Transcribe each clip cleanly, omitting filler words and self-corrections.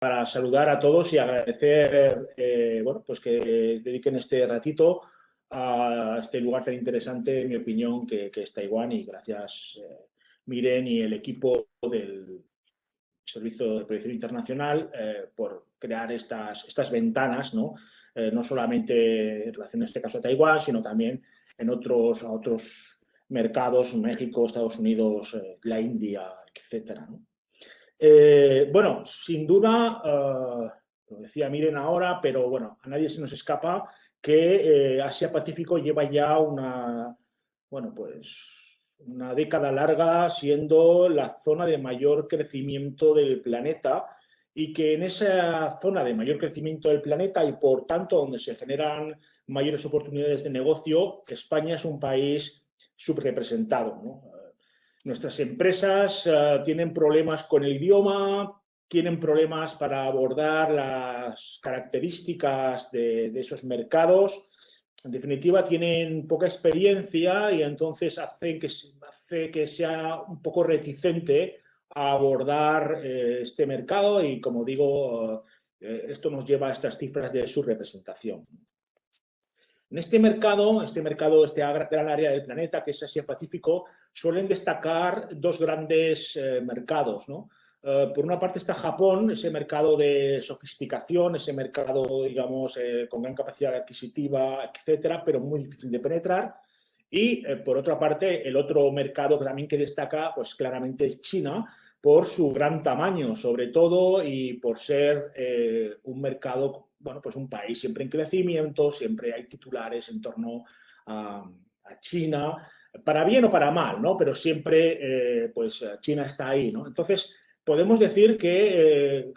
para saludar a todos y agradecer bueno, pues que dediquen este ratito a este lugar tan interesante, en mi opinión, que es Taiwán. Y gracias, Miren y el equipo del Servicio de Proyección Internacional por crear estas ventanas, ¿no? No solamente en relación a este caso a Taiwán, sino también en otros mercados, México, Estados Unidos, la India, etcétera, ¿no? Bueno, sin duda, lo decía Miren ahora, pero bueno, a nadie se nos escapa que Asia-Pacífico lleva ya bueno, pues una década larga siendo la zona de mayor crecimiento del planeta, y que en esa zona de mayor crecimiento del planeta y por tanto donde se generan mayores oportunidades de negocio, España es un país subrepresentado, ¿no? Nuestras empresas tienen problemas con el idioma, tienen problemas para abordar las características de esos mercados. En definitiva, tienen poca experiencia y entonces hace que sea un poco reticente a abordar este mercado, y, como digo, esto nos lleva a estas cifras de subrepresentación. En este gran área del planeta, que es Asia-Pacífico, suelen destacar dos grandes mercados, ¿no? Por una parte está Japón, ese mercado de sofisticación, ese mercado, digamos, con gran capacidad adquisitiva, etcétera, pero muy difícil de penetrar. Y, por otra parte, el otro mercado también que destaca, pues claramente es China, por su gran tamaño, sobre todo, y por ser un mercado, bueno, pues un país siempre en crecimiento, siempre hay titulares en torno a China, para bien o para mal, ¿no? Pero siempre, pues China está ahí, ¿no? Entonces, podemos decir que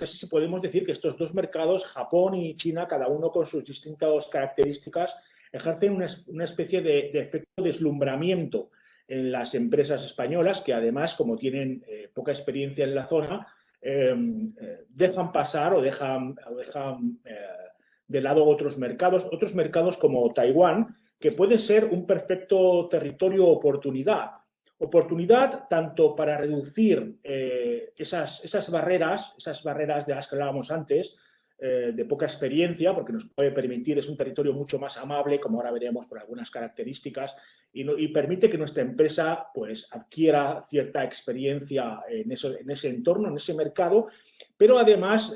estos dos mercados, Japón y China, cada uno con sus distintas características, ejercen una especie de efecto deslumbramiento en las empresas españolas, que además, como tienen poca experiencia en la zona, dejan pasar o dejan de lado otros mercados como Taiwán, que puede ser un perfecto territorio oportunidad. Oportunidad tanto para reducir esas barreras de las que hablábamos antes, de poca experiencia, porque nos puede permitir, es un territorio mucho más amable, como ahora veremos por algunas características, y permite que nuestra empresa pues adquiera cierta experiencia en ese entorno, en ese mercado, pero además,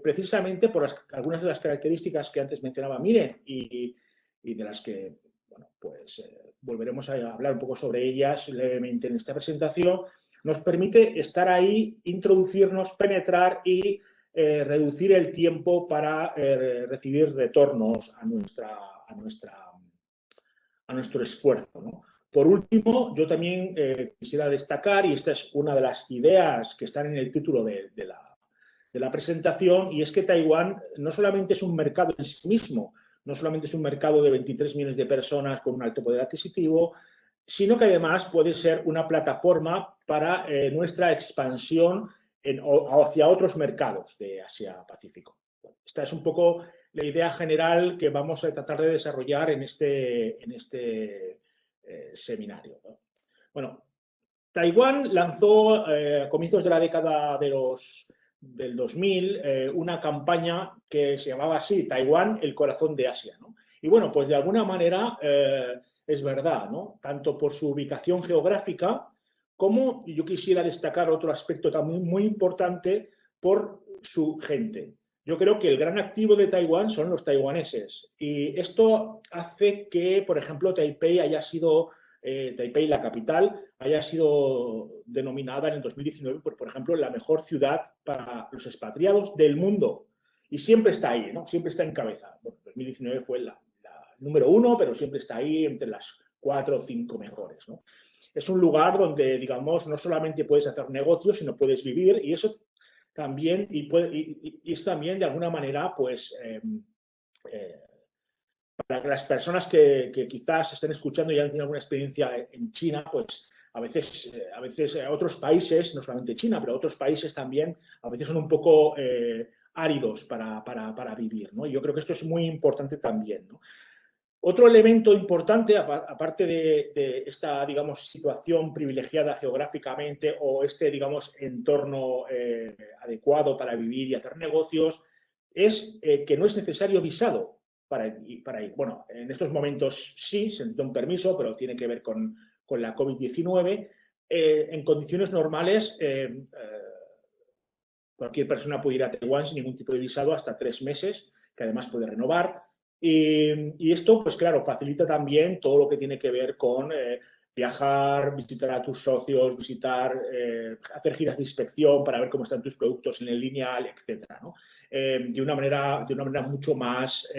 precisamente por algunas de las características que antes mencionaba Miren, y de las que, bueno, pues volveremos a hablar un poco sobre ellas levemente en esta presentación, nos permite estar ahí, introducirnos, penetrar y reducir el tiempo para recibir retornos a nuestro esfuerzo, ¿no? Por último, yo también quisiera destacar, y esta es una de las ideas que están en el título de la presentación, y es que Taiwán no solamente es un mercado en sí mismo, no solamente es un mercado de 23 millones de personas con un alto poder adquisitivo, sino que además puede ser una plataforma para nuestra expansión hacia otros mercados de Asia-Pacífico. Esta es un poco la idea general que vamos a tratar de desarrollar en este seminario, ¿no? Bueno, Taiwán lanzó a comienzos de la década del 2000 una campaña que se llamaba así, Taiwán, el corazón de Asia, ¿no? Y bueno, pues de alguna manera es verdad, ¿no? Tanto por su ubicación geográfica, como yo quisiera destacar otro aspecto también muy importante, por su gente. Yo creo que el gran activo de Taiwán son los taiwaneses, y esto hace que, por ejemplo, Taipei, la capital, haya sido denominada en el 2019, por ejemplo, la mejor ciudad para los expatriados del mundo. Y siempre está ahí, ¿no? Siempre está en cabeza. Bueno, 2019 fue la número 1, pero siempre está ahí entre las 4 o 5 mejores, ¿no? Es un lugar donde, digamos, no solamente puedes hacer negocios, sino puedes vivir, y eso también, y es también de alguna manera, pues, para las personas que quizás estén escuchando y han tenido alguna experiencia en China, pues a veces otros países, no solamente China, pero otros países también, a veces son un poco áridos para vivir, ¿no? Y yo creo que esto es muy importante también, ¿no? Otro elemento importante, aparte de esta, digamos, situación privilegiada geográficamente o este, digamos, entorno adecuado para vivir y hacer negocios, es que no es necesario visado para ir. Bueno, en estos momentos sí, se necesita un permiso, pero tiene que ver con la COVID-19. En condiciones normales, cualquier persona puede ir a Taiwán sin ningún tipo de visado hasta 3 meses, que además puede renovar. Y esto, pues claro, facilita también todo lo que tiene que ver con viajar, visitar a tus socios, hacer giras de inspección para ver cómo están tus productos en el lineal, etcétera, ¿no? De una manera mucho más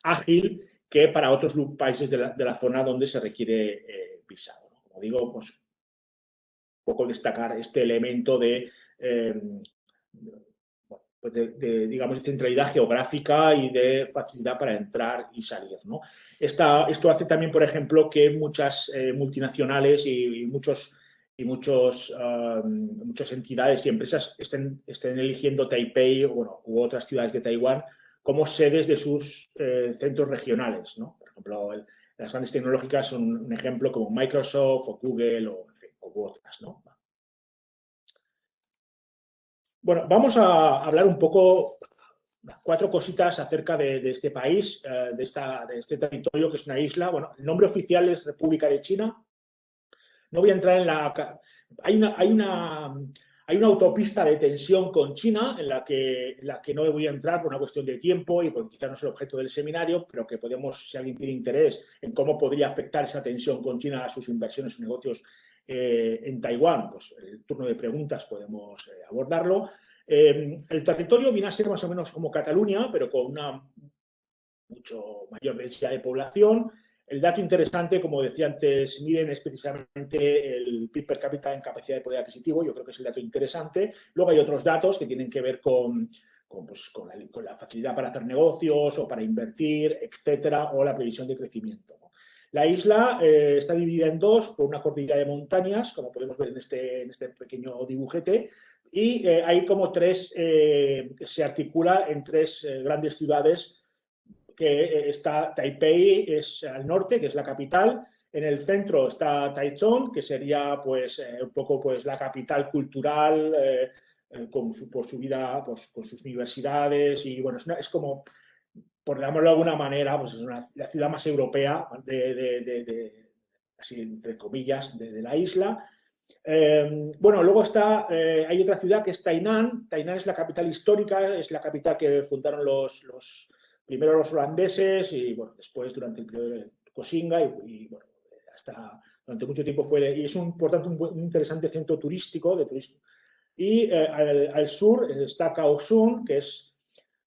ágil que para otros países de la zona donde se requiere visado, ¿no? Como digo, pues un poco destacar este elemento de pues digamos, de centralidad geográfica y de facilidad para entrar y salir, ¿no? Esto hace también, por ejemplo, que muchas multinacionales y muchas entidades y empresas estén eligiendo Taipei u otras ciudades de Taiwán como sedes de sus centros regionales, ¿no? Por ejemplo, las grandes tecnológicas son un ejemplo como Microsoft o Google u otras, ¿no? Bueno, vamos a hablar un poco, 4 cositas acerca de este país, de este territorio que es una isla. Bueno, el nombre oficial es República de China. No voy a entrar en la... Hay una autopista de tensión con China en la que no voy a entrar por una cuestión de tiempo y porque quizá no es el objeto del seminario, pero que podemos, si alguien tiene interés en cómo podría afectar esa tensión con China a sus inversiones y negocios en Taiwán, pues el turno de preguntas podemos abordarlo. El territorio viene a ser más o menos como Cataluña, pero con una mucho mayor densidad de población. El dato interesante, como decía antes Miren, es precisamente el PIB per cápita en capacidad de poder adquisitivo. Yo creo que es el dato interesante. Luego hay otros datos que tienen que ver con la facilidad para hacer negocios o para invertir, etcétera, o la previsión de crecimiento. La isla está dividida en dos por una cordillera de montañas, como podemos ver en este pequeño dibujete, y hay como se articula en 3 grandes ciudades, que está Taipei, es al norte, que es la capital. En el centro está Taichung, que sería pues un poco pues la capital cultural, por su vida, pues, con sus universidades, y bueno, es como, por llamarlo de alguna manera, pues es la ciudad más europea así entre comillas, de la isla. Bueno, luego hay otra ciudad que es Tainan. Tainan es la capital histórica, es la capital que fundaron primero los holandeses y bueno, después durante el periodo de Koxinga y bueno, hasta durante mucho tiempo y es por tanto un interesante centro turístico de turismo. Y al sur está Kaohsiung, que es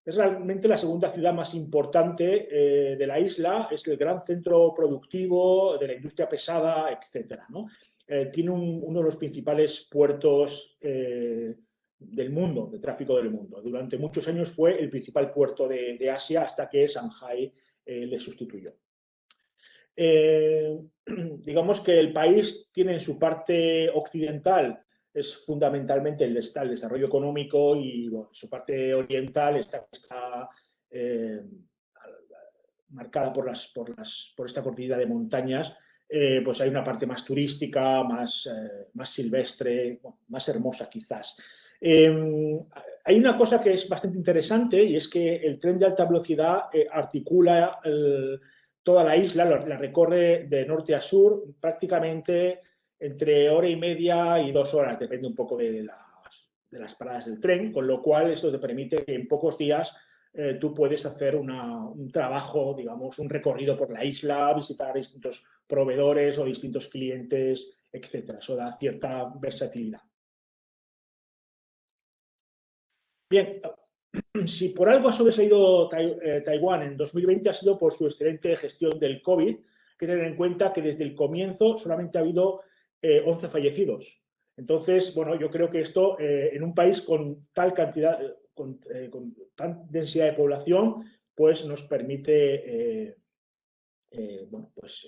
realmente la segunda ciudad más importante de la isla, es el gran centro productivo de la industria pesada, etcétera, ¿no? Tiene uno de los principales puertos del mundo, de tráfico del mundo. Durante muchos años fue el principal puerto de Asia hasta que Shanghái le sustituyó. Digamos que el país tiene en su parte occidental es fundamentalmente el desarrollo económico y bueno, su parte oriental está marcada por esta cordillera de montañas. Pues hay una parte más turística, más silvestre, bueno, más hermosa quizás. Hay una cosa que es bastante interesante y es que el tren de alta velocidad articula toda la isla, la recorre de norte a sur prácticamente entre hora y media y 2 horas, depende un poco de las paradas del tren, con lo cual esto te permite que en pocos días tú puedes hacer un trabajo, digamos, un recorrido por la isla, visitar distintos proveedores o distintos clientes, etcétera. Eso da cierta versatilidad. Bien, si por algo ha sobresaído Taiwán en 2020 ha sido por su excelente gestión del COVID. Hay que tener en cuenta que desde el comienzo solamente ha habido 11 fallecidos. Entonces, bueno, yo creo que esto en un país con tal cantidad, con tan densidad de población, pues nos permite bueno, pues,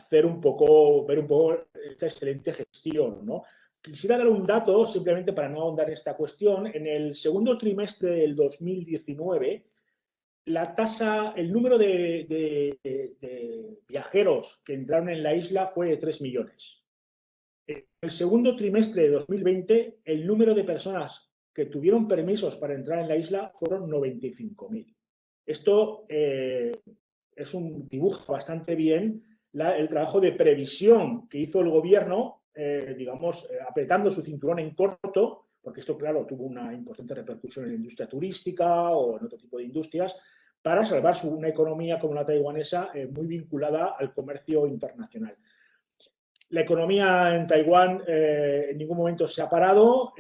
ver un poco esta excelente gestión, ¿no? Quisiera dar un dato, simplemente para no ahondar en esta cuestión. En el segundo trimestre del 2019, el número de viajeros que entraron en la isla fue de 3 millones. En el segundo trimestre de 2020, el número de personas que tuvieron permisos para entrar en la isla fueron 95.000. Esto dibuja bastante bien el trabajo de previsión que hizo el gobierno, digamos, apretando su cinturón en corto, porque esto, claro, tuvo una importante repercusión en la industria turística o en otro tipo de industrias, para salvar una economía como la taiwanesa muy vinculada al comercio internacional. La economía en Taiwán en ningún momento se ha parado,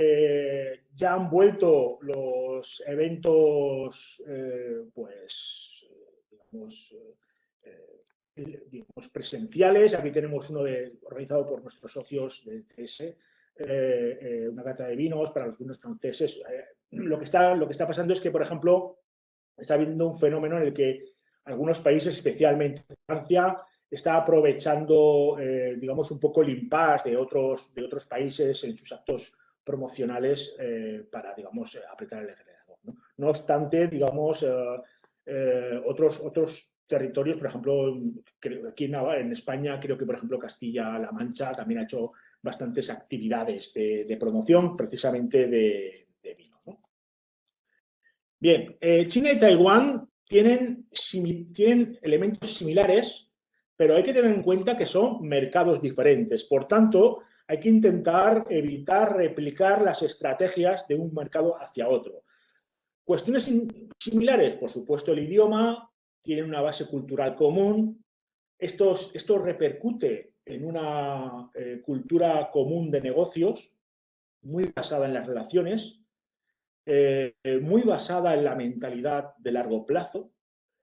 ya han vuelto los eventos, pues, digamos, presenciales. Aquí tenemos uno organizado por nuestros socios de TS, una cata de vinos para los vinos franceses. Lo que está pasando es que, por ejemplo, está habiendo un fenómeno en el que algunos países, especialmente Francia, está aprovechando, digamos, un poco el impasse de otros países en sus actos promocionales para, digamos, apretar el acelerador, ¿no? No obstante, digamos, otros territorios, por ejemplo, aquí en España, creo que, por ejemplo, Castilla-La Mancha también ha hecho bastantes actividades de promoción, precisamente de vinos, ¿no? Bien, China y Taiwán tienen elementos similares, pero hay que tener en cuenta que son mercados diferentes. Por tanto, hay que intentar evitar replicar las estrategias de un mercado hacia otro. Cuestiones similares, por supuesto, el idioma, tiene una base cultural común. Esto repercute en una cultura común de negocios, muy basada en las relaciones, muy basada en la mentalidad de largo plazo,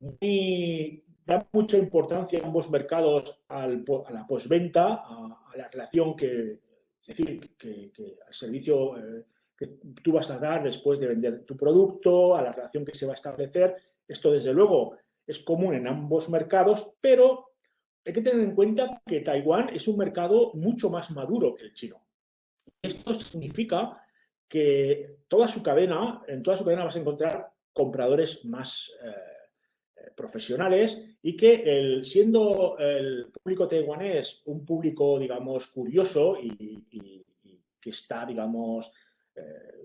da mucha importancia a ambos mercados a la postventa, a la relación es decir, al servicio que tú vas a dar después de vender tu producto, a la relación que se va a establecer. Esto, desde luego, es común en ambos mercados, pero hay que tener en cuenta que Taiwán es un mercado mucho más maduro que el chino. Esto significa que en toda su cadena vas a encontrar compradores más profesionales y que siendo el público taiwanés un público, digamos, curioso y que está, digamos,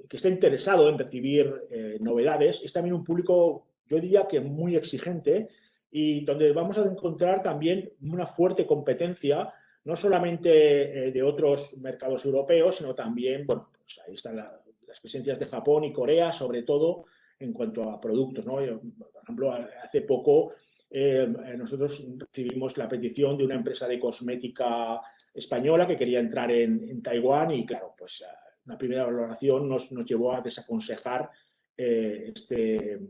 que está interesado en recibir novedades, es también un público, yo diría que muy exigente, y donde vamos a encontrar también una fuerte competencia, no solamente de otros mercados europeos, sino también, bueno, pues ahí están las presencias de Japón y Corea, sobre todo en cuanto a productos, ¿no? Por ejemplo, hace poco nosotros recibimos la petición de una empresa de cosmética española que quería entrar en Taiwán y, claro, pues una primera valoración nos llevó a desaconsejar este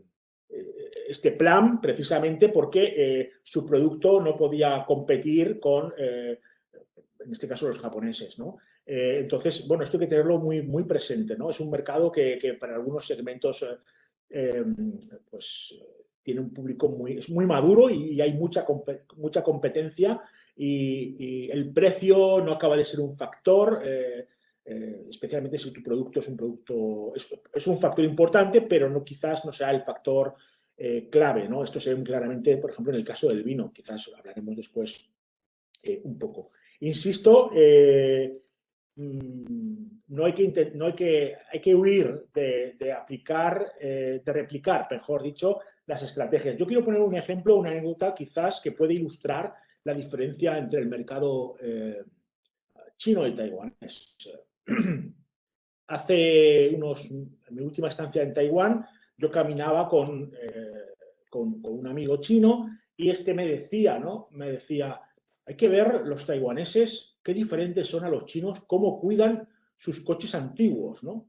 plan, precisamente porque su producto no podía competir con, en este caso, los japoneses, ¿no? Entonces, bueno, esto hay que tenerlo muy, muy presente, ¿no? Es un mercado que para algunos segmentos pues tiene un público es muy maduro y hay mucha competencia y el precio no acaba de ser un factor, especialmente si tu producto es un factor importante, pero quizás no sea el factor clave, ¿no? Esto se ve claramente, por ejemplo, en el caso del vino, quizás hablaremos después un poco. Insisto, hay que huir de aplicar, de replicar, mejor dicho, las estrategias. Yo quiero poner un ejemplo, una anécdota quizás que puede ilustrar la diferencia entre el mercado chino y taiwanés. En mi última estancia en Taiwán, yo caminaba con un amigo chino y este me decía, ¿no? Me decía, hay que ver los taiwaneses, qué diferentes son a los chinos, cómo cuidan sus coches antiguos, ¿no?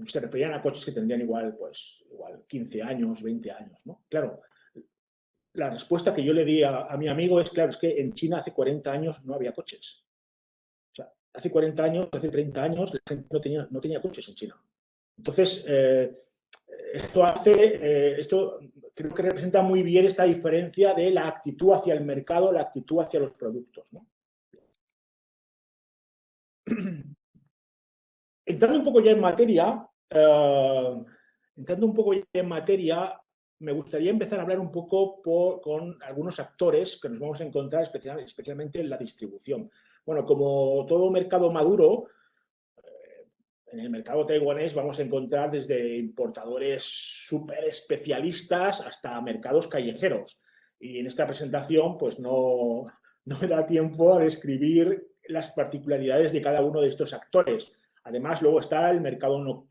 Se referían a coches que tendrían igual 15 años, 20 años, ¿no? Claro, la respuesta que yo le di a mi amigo es, claro, es que en China hace 40 años no había coches. O sea, hace 40 años, hace 30 años, la gente no tenía coches en China. Entonces, esto creo que representa muy bien esta diferencia de la actitud hacia el mercado, la actitud hacia los productos, ¿no? Entrando un poco ya en materia, me gustaría empezar a hablar un poco con algunos actores que nos vamos a encontrar especialmente en la distribución. Bueno, como todo mercado maduro, en el mercado taiwanés vamos a encontrar desde importadores súper especialistas hasta mercados callejeros. Y en esta presentación pues no me da tiempo a describir las particularidades de cada uno de estos actores. Además, luego está el mercado,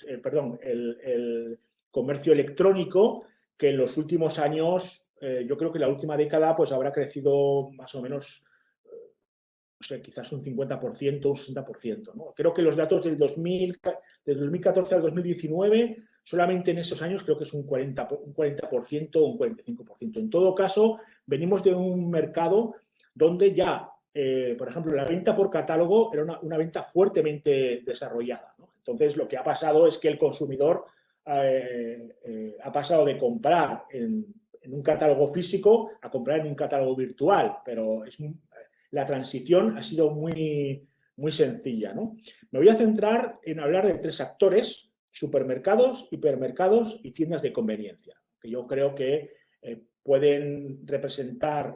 el comercio electrónico, que en los últimos años, yo creo que en la última década pues habrá crecido más o menos, no sé, quizás un 50%, un 60%, ¿no? Creo que los datos del 2014 al 2019, solamente en esos años creo que es un 40% o un 45%. En todo caso, venimos de un mercado donde ya, por ejemplo, la venta por catálogo era una venta fuertemente desarrollada, ¿no? Entonces, lo que ha pasado es que el consumidor ha pasado de comprar en un catálogo físico a comprar en un catálogo virtual, pero la transición ha sido muy sencilla, ¿no? Me voy a centrar en hablar de 3 actores: supermercados, hipermercados y tiendas de conveniencia, que yo creo que pueden representar,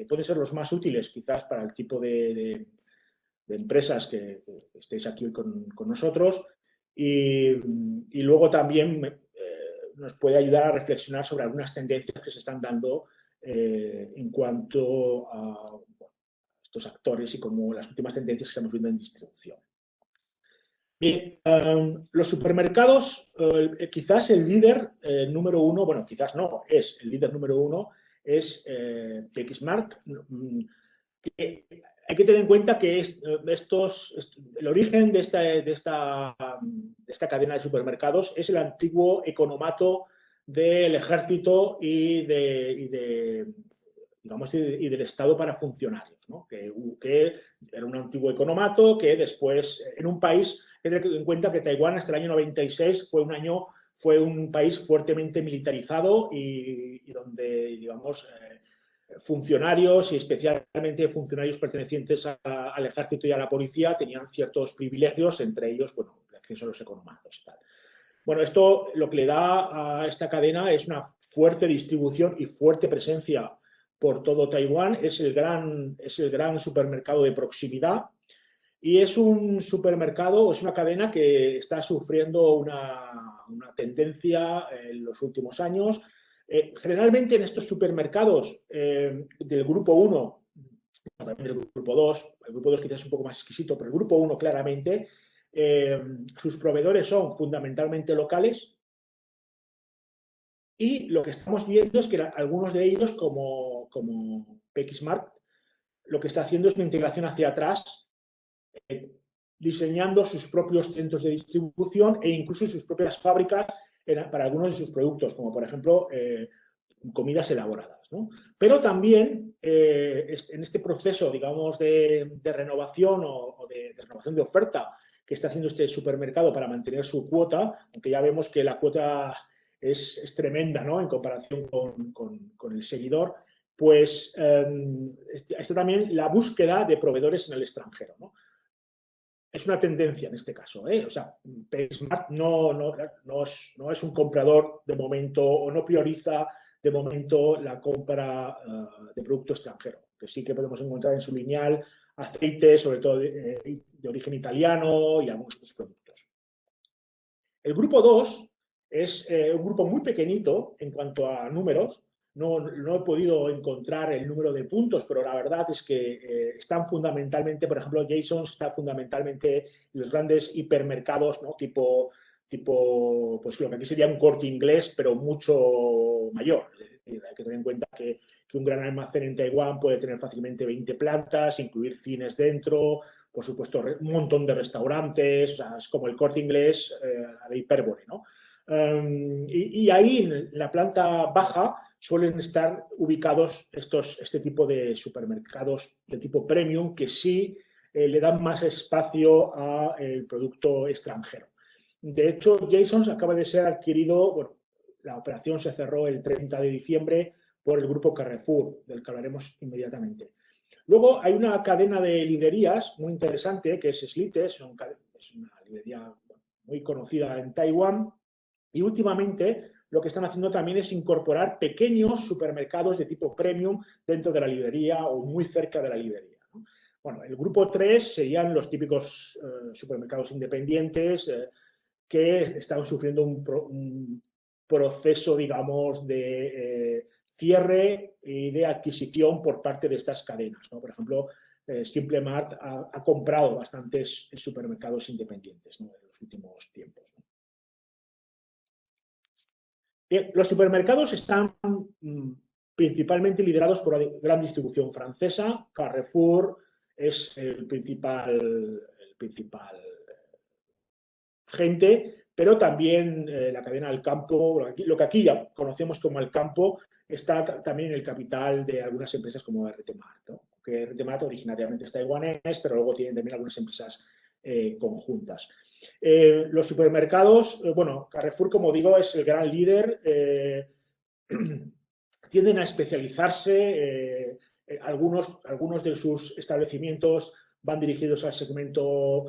pueden ser los más útiles quizás para el tipo de empresas que estéis aquí con nosotros, y luego también nos puede ayudar a reflexionar sobre algunas tendencias que se están dando en cuanto a estos actores y como las últimas tendencias que estamos viendo en distribución. Bien, los supermercados, quizás el líder número uno, bueno, quizás no, es el líder número uno, es PXMark. Hay que tener en cuenta que el origen de esta cadena de supermercados es el antiguo economato del ejército y del Estado para funcionarios, ¿no? Que era un antiguo economato que después, en un país, hay que tener en cuenta que Taiwán hasta el año 96 fue un país fuertemente militarizado y donde, digamos, funcionarios y especialmente funcionarios pertenecientes al ejército y a la policía tenían ciertos privilegios, entre ellos, bueno, el acceso a los economatos y tal. Bueno, esto lo que le da a esta cadena es una fuerte distribución y fuerte presencia por todo Taiwán. Es el gran supermercado de proximidad y es un supermercado, es una cadena que está sufriendo una tendencia en los últimos años. Generalmente en estos supermercados del grupo 1, también del grupo 2, el grupo 2 quizás es un poco más exquisito, pero el grupo 1 claramente, sus proveedores son fundamentalmente locales, y lo que estamos viendo es que algunos de ellos, como PXMark, lo que está haciendo es una integración hacia atrás, diseñando sus propios centros de distribución e incluso sus propias fábricas para algunos de sus productos, como por ejemplo comidas elaboradas, ¿no? Pero también en este proceso, digamos, de renovación o de renovación de oferta que está haciendo este supermercado para mantener su cuota, aunque ya vemos que la cuota es tremenda, ¿no?, en comparación con el seguidor, pues está también la búsqueda de proveedores en el extranjero, ¿no? Es una tendencia en este caso, ¿eh? O sea, PaySmart no es un comprador de momento o no prioriza de momento la compra de producto extranjero, que sí que podemos encontrar en su lineal aceite, sobre todo de origen italiano y algunos otros productos. El grupo 2 es un grupo muy pequeñito en cuanto a números. No he podido encontrar el número de puntos, pero la verdad es que están fundamentalmente, por ejemplo, Jasons está fundamentalmente en los grandes hipermercados, ¿no?, tipo, pues lo que aquí sería un Corte Inglés, pero mucho mayor. Hay que tener en cuenta que un gran almacén en Taiwán puede tener fácilmente 20 plantas, incluir cines dentro, por supuesto, un montón de restaurantes, o sea, es como el Corte Inglés a la hipérbole, ¿no? Y ahí, en la planta baja, suelen estar ubicados este tipo de supermercados de tipo premium que sí le dan más espacio al producto extranjero. De hecho, Jasons acaba de ser adquirido, bueno, la operación se cerró el 30 de diciembre por el grupo Carrefour, del que hablaremos inmediatamente. Luego hay una cadena de librerías muy interesante que es Slite, es una librería muy conocida en Taiwán, y últimamente lo que están haciendo también es incorporar pequeños supermercados de tipo premium dentro de la librería o muy cerca de la librería, ¿no? Bueno, el grupo 3 serían los típicos supermercados independientes que están sufriendo un proceso, digamos, de cierre y de adquisición por parte de estas cadenas, ¿no? Por ejemplo, Simple Mart ha comprado bastantes supermercados independientes, ¿no?, en los últimos tiempos, ¿no? Bien, los supermercados están principalmente liderados por la gran distribución francesa. Carrefour es el principal gente, pero también la cadena Alcampo, lo que aquí ya conocemos como Alcampo, está también en el capital de algunas empresas como RT Mart, ¿no? Que RT Mart originariamente es taiwanés, pero luego tienen también algunas empresas conjuntas. Los supermercados, bueno, Carrefour, como digo, es el gran líder, tienden a especializarse, algunos de sus establecimientos van dirigidos al segmento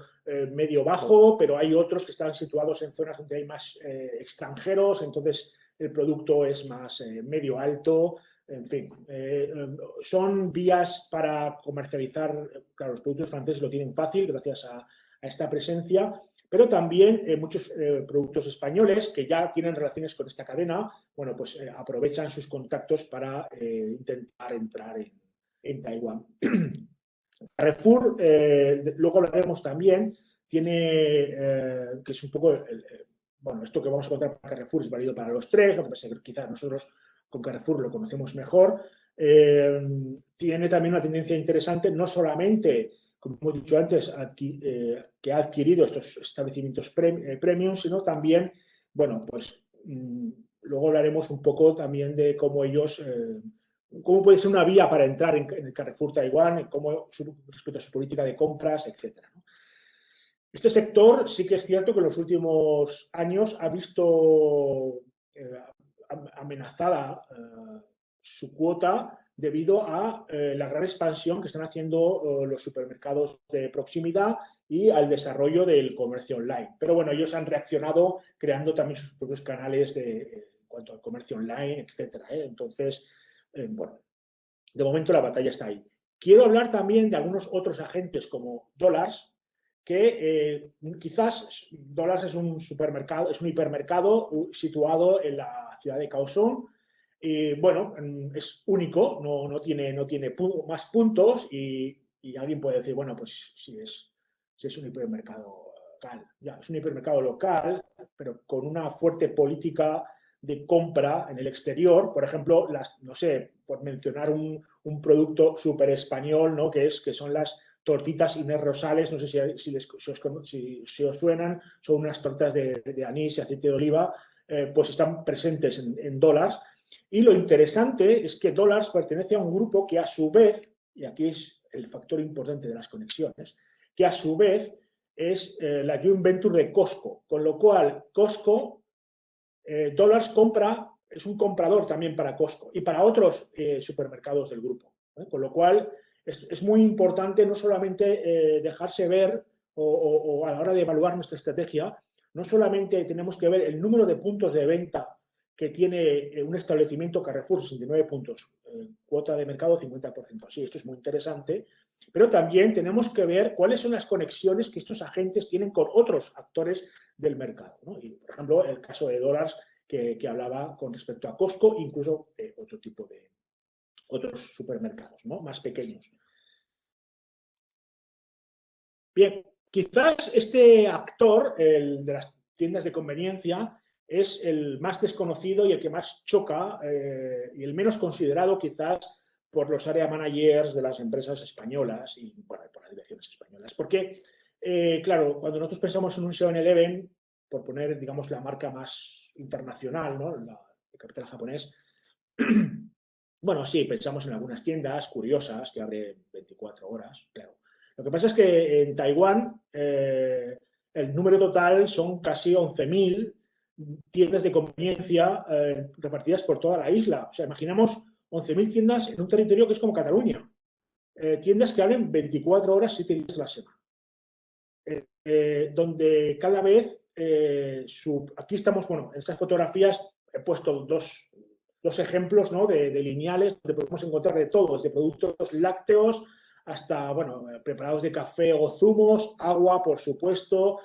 medio-bajo, pero hay otros que están situados en zonas donde hay más extranjeros, entonces el producto es más medio-alto. En fin, son vías para comercializar. Claro, los productos franceses lo tienen fácil gracias a esta presencia, pero también muchos productos españoles que ya tienen relaciones con esta cadena, bueno, pues aprovechan sus contactos para intentar entrar en Taiwán. Carrefour, luego lo haremos también, tiene, que es un poco, bueno, esto que vamos a contar para Carrefour es válido para los tres, lo que pasa es que quizás nosotros con Carrefour lo conocemos mejor. Tiene también una tendencia interesante, no solamente, como hemos dicho antes, que ha adquirido estos establecimientos premium, sino también, bueno, pues luego hablaremos un poco también de cómo ellos... cómo puede ser una vía para entrar en el Carrefour Taiwán, respecto a su política de compras, etc. Este sector sí que es cierto que en los últimos años ha visto amenazada su cuota debido a la gran expansión que están haciendo los supermercados de proximidad y al desarrollo del comercio online. Pero bueno, ellos han reaccionado creando también sus propios canales en cuanto al comercio online, etc. Entonces, bueno, de momento la batalla está ahí. Quiero hablar también de algunos otros agentes como Dollars, que quizás Dollars es un supermercado, es un hipermercado situado en la ciudad de Kaohsiung. Y bueno, es único, no tiene más puntos y alguien puede decir, bueno, pues si es un hipermercado local. Ya, es un hipermercado local, pero con una fuerte política de compra en el exterior. Por ejemplo, no sé, por mencionar un producto súper español, ¿no?, que son las tortitas Inés Rosales, no sé si os suenan, son unas tortas de anís y aceite de oliva, pues están presentes en Dollars. Y lo interesante es que Dollars pertenece a un grupo que a su vez, y aquí es el factor importante de las conexiones, que a su vez es la joint venture de Costco, con lo cual Costco, Dollars es un comprador también para Costco y para otros supermercados del grupo, con lo cual es muy importante no solamente dejarse ver o a la hora de evaluar nuestra estrategia, no solamente tenemos que ver el número de puntos de venta que tiene un establecimiento Carrefour, 69 puntos, cuota de mercado 50%. Sí, esto es muy interesante, pero también tenemos que ver cuáles son las conexiones que estos agentes tienen con otros actores del mercado, ¿no? Y, por ejemplo, el caso de Dollars que hablaba con respecto a Costco, incluso otro tipo de otros supermercados, ¿no?, más pequeños. Bien, quizás este actor, el de las tiendas de conveniencia, es el más desconocido y el que más choca y el menos considerado quizás por los area managers de las empresas españolas y bueno, por las direcciones españolas. Porque, claro, cuando nosotros pensamos en un 7-Eleven, por poner, digamos, la marca más internacional, ¿no?, de capital japonés, bueno, sí, pensamos en algunas tiendas curiosas que abren 24 horas, claro. Lo que pasa es que en Taiwán el número total son casi 11.000 tiendas de conveniencia repartidas por toda la isla. O sea, imaginamos 11.000 tiendas en un territorio que es como Cataluña. Tiendas que abren 24 horas, 7 días a la semana. Donde cada vez, aquí estamos, bueno, en estas fotografías he puesto dos ejemplos, ¿no? de lineales donde podemos encontrar de todo, desde productos lácteos hasta, bueno, preparados de café o zumos, agua, por supuesto,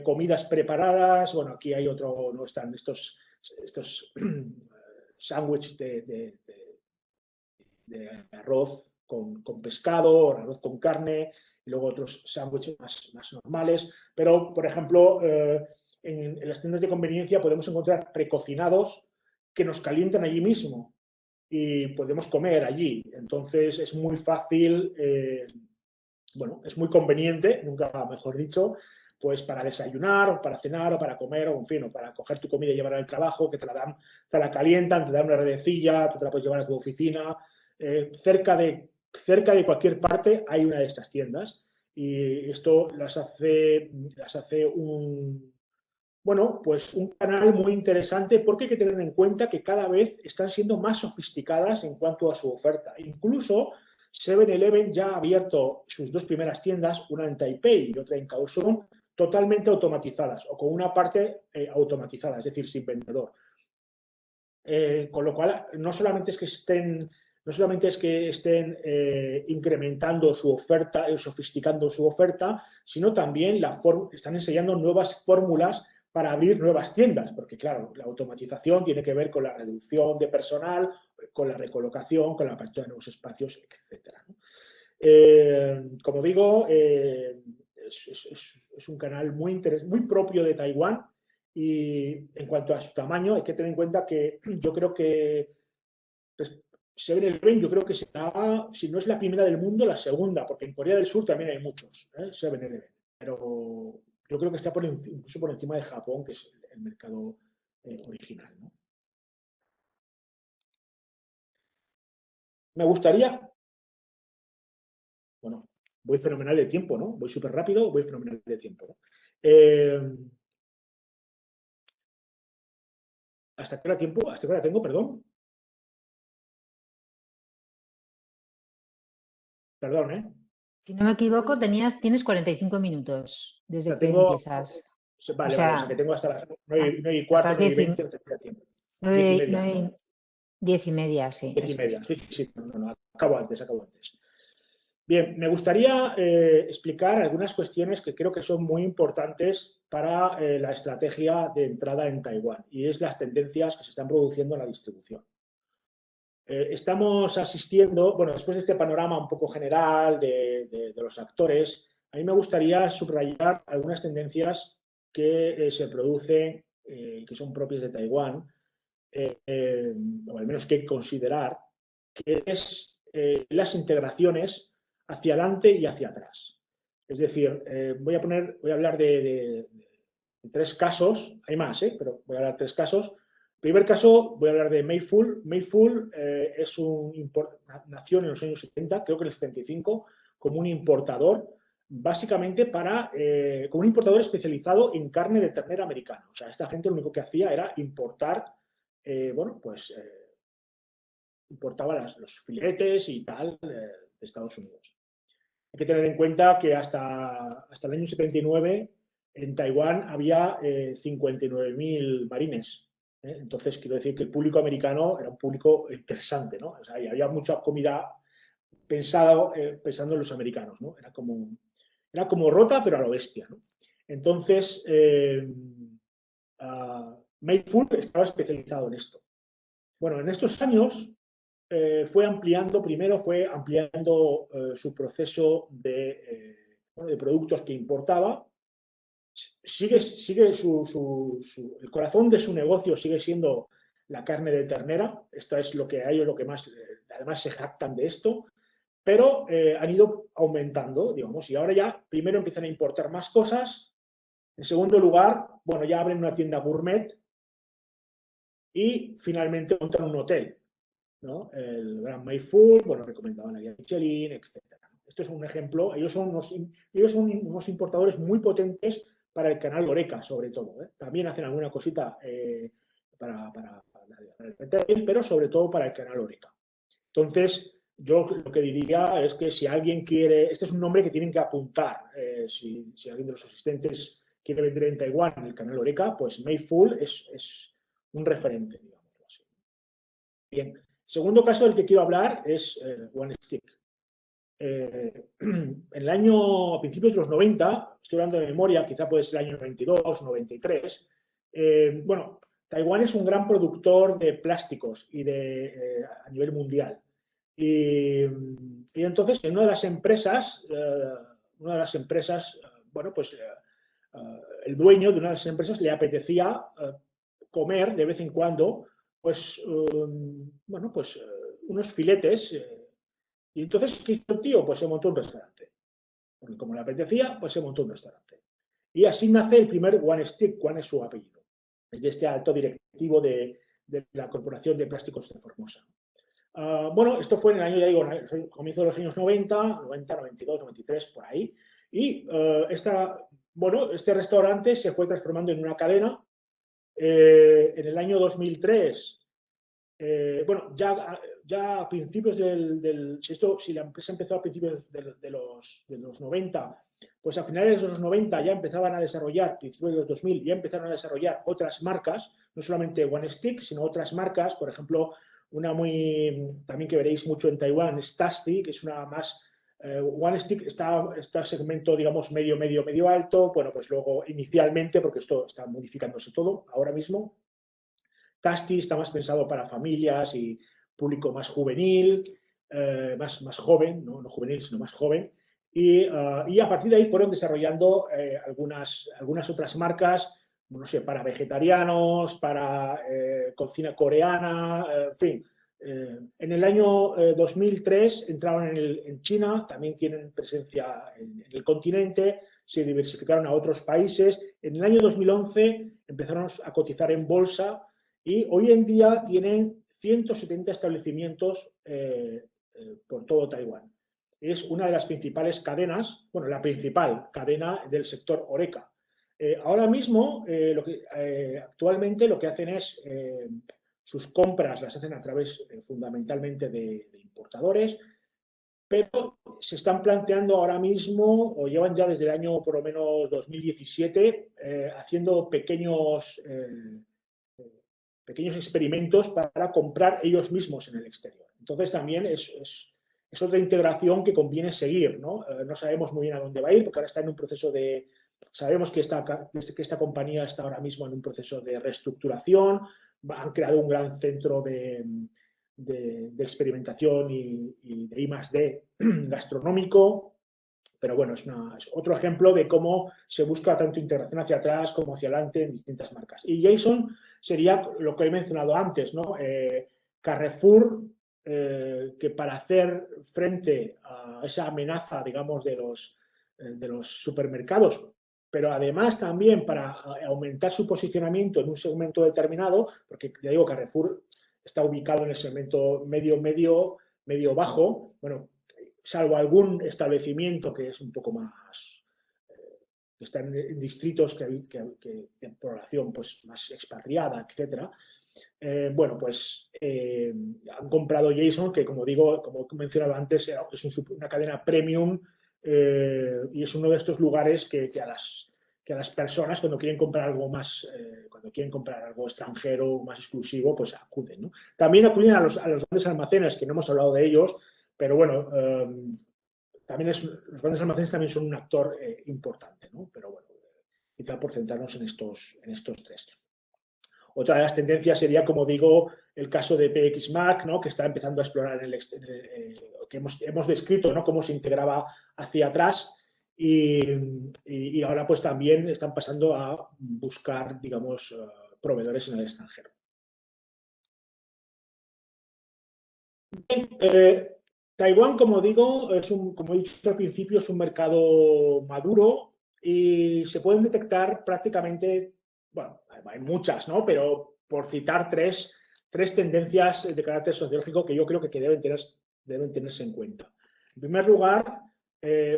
comidas preparadas. Bueno, aquí hay otro, no están estos sándwiches de arroz con pescado, arroz con carne, y luego otros sándwiches más normales. Pero, por ejemplo, en las tiendas de conveniencia podemos encontrar precocinados que nos calientan allí mismo y podemos comer allí. Entonces es muy fácil, bueno, es muy conveniente, nunca mejor dicho, pues para desayunar, o para cenar, o para comer, o en fin, o para coger tu comida y llevarla al trabajo, que te la dan, te la calientan, te dan una redecilla, tú te la puedes llevar a tu oficina. Cerca de cualquier parte hay una de estas tiendas y esto las hace bueno, pues un canal muy interesante porque hay que tener en cuenta que cada vez están siendo más sofisticadas en cuanto a su oferta. Incluso 7-Eleven ya ha abierto sus dos primeras tiendas, una en Taipei y otra en Kaohsiung, totalmente automatizadas o con una parte automatizada, es decir, sin vendedor. Con lo cual, no solamente es que estén incrementando su oferta, sofisticando su oferta, sino también están enseñando nuevas fórmulas para abrir nuevas tiendas, porque claro, la automatización tiene que ver con la reducción de personal, con la recolocación, con la apertura de nuevos espacios, etc. Como digo, es un canal muy propio de Taiwán. Y en cuanto a su tamaño, hay que tener en cuenta que yo creo que 7-Eleven yo creo que será, si no es la primera del mundo, la segunda, porque en Corea del Sur también hay muchos, 7-Eleven. Pero yo creo que está incluso por encima de Japón, que es el mercado original, ¿no? Me gustaría, bueno, voy fenomenal de tiempo, ¿no? Voy súper rápido, voy fenomenal de tiempo, ¿no? ¿Hasta qué hora tiempo? ¿Hasta qué hora tengo? Perdón. Perdón, ¿eh? Si no me equivoco, tienes 45 minutos O desde sea, que tengo. empiezas. Vale, O vale, o sea sea, que tengo hasta las 9:15, hasta las 9:20, etcétera, tiempo. 10:30. 10:30, sí, 10:30. eso es. Sí, sí, no, acabo antes. Bien, me gustaría explicar algunas cuestiones que creo que son muy importantes para la estrategia de entrada en Taiwán, y es las tendencias que se están produciendo en la distribución. Estamos asistiendo, bueno, después de este panorama un poco general de los actores, a mí me gustaría subrayar algunas tendencias que se producen, que son propias de Taiwán, o al menos que hay que considerar, que es las integraciones hacia adelante y hacia atrás. Es decir, voy a hablar de tres casos, hay más, pero voy a hablar de tres casos. Primer caso, voy a hablar de Mayful. Mayful nació en los años 70, creo que en el 75, como un importador, básicamente como un importador especializado en carne de ternera americana. O sea, esta gente lo único que hacía era importar, bueno, pues importaba los filetes y tal de Estados Unidos. Hay que tener en cuenta que hasta el año 79 en Taiwán había 59.000 marines. Entonces, quiero decir que el público americano era un público interesante, ¿no? O sea, y había mucha comida pensando en los americanos, ¿no? Era como rota, pero a lo bestia, ¿no? Entonces, Made Food estaba especializado en esto. Bueno, en estos años primero fue ampliando su proceso de productos que importaba. Sigue el corazón de su negocio sigue siendo la carne de ternera. Esto es lo que a ellos lo que más, además se jactan de esto, pero han ido aumentando, digamos, y ahora ya primero empiezan a importar más cosas. En segundo lugar, bueno, ya abren una tienda gourmet y finalmente montan un hotel, ¿no? El Grand May Food, bueno, recomendaban la guía Michelin, etc. Esto es un ejemplo. Ellos son unos importadores muy potentes para el canal Horeca, sobre todo. También hacen alguna cosita para el retail, pero sobre todo para el canal Horeca. Entonces, yo lo que diría es que si alguien quiere, este es un nombre que tienen que apuntar. Si alguien de los asistentes quiere vender en Taiwán en el canal Horeca, pues Mayful es un referente, digamos así. Bien, el segundo caso del que quiero hablar es OneStick. En el año, a principios de los 90, estoy hablando de memoria, quizá puede ser el año 92, 93, bueno, Taiwán es un gran productor de plásticos y a nivel mundial. Y entonces, en una de las empresas, bueno, pues el dueño de una de las empresas le apetecía comer de vez en cuando, pues, bueno, pues unos filetes. Y entonces, ¿qué hizo el tío? Pues se montó un restaurante. Porque como le apetecía, pues se montó un restaurante. Y así nace el primer OneStick. One es su apellido. Es de este alto directivo de la Corporación de Plásticos de Formosa. Bueno, esto fue en el año, ya digo, comienzo de los años 90, 92, 93, por ahí. Y bueno, este restaurante se fue transformando en una cadena. En el año 2003, bueno, ya a principios si la empresa empezó a principios de los 90, pues a finales de los 90 ya empezaban a desarrollar, principios de los 2000, ya empezaron a desarrollar otras marcas, no solamente OneStick, sino otras marcas, por ejemplo, una también que veréis mucho en Taiwán, es Tasty, que es una más, OneStick está segmento, digamos, medio alto, bueno, pues luego inicialmente, porque esto está modificándose todo ahora mismo, Tasty está más pensado para familias y público más juvenil, más joven, no juvenil, sino más joven. Y a partir de ahí fueron desarrollando algunas otras marcas, no sé, para vegetarianos, para cocina coreana, en fin. En el año 2003 entraron en China, también tienen presencia en el continente, se diversificaron a otros países. En el año 2011 empezaron a cotizar en bolsa y hoy en día tienen 170 establecimientos por todo Taiwán. Es una de las principales cadenas, bueno, la principal cadena del sector HoReCa. Ahora mismo, actualmente lo que hacen es, sus compras las hacen a través fundamentalmente de importadores, pero se están planteando ahora mismo, o llevan ya desde el año por lo menos 2017, haciendo pequeños experimentos para comprar ellos mismos en el exterior. Entonces también es otra integración que conviene seguir, ¿no? No sabemos muy bien a dónde va a ir, porque ahora está en un proceso de... Sabemos que esta compañía está ahora mismo en un proceso de reestructuración, han creado un gran centro de experimentación y de I+D gastronómico, pero bueno, es otro ejemplo de cómo se busca tanto integración hacia atrás como hacia adelante en distintas marcas. Y Jason sería lo que he mencionado antes, ¿no? Carrefour, que para hacer frente a esa amenaza, digamos, de los supermercados, pero además también para aumentar su posicionamiento en un segmento determinado, porque ya digo, Carrefour está ubicado en el segmento medio-bajo, bueno, salvo algún establecimiento que es un poco más, que está en distritos que en población pues, más expatriada, etcétera. Bueno, pues han comprado Jason, que como digo, como he mencionado antes, es una cadena premium y es uno de estos lugares que a las personas cuando quieren comprar algo más, cuando quieren comprar algo extranjero, más exclusivo, pues acuden, ¿no? También acuden a los grandes almacenes, que no hemos hablado de ellos, pero bueno, también los grandes almacenes también son un actor importante, ¿no? Pero bueno, quizá por centrarnos en estos tres. Otra de las tendencias sería, como digo, el caso de PXMark, ¿no? Que está empezando a explorar que hemos descrito, ¿no? Cómo se integraba hacia atrás y ahora pues también están pasando a buscar, digamos, proveedores en el extranjero. Bien, Taiwán, como digo, como he dicho al principio, es un mercado maduro y se pueden detectar prácticamente, bueno, hay muchas, ¿no? Pero por citar tres tendencias de carácter sociológico que yo creo que deben tenerse en cuenta. En primer lugar,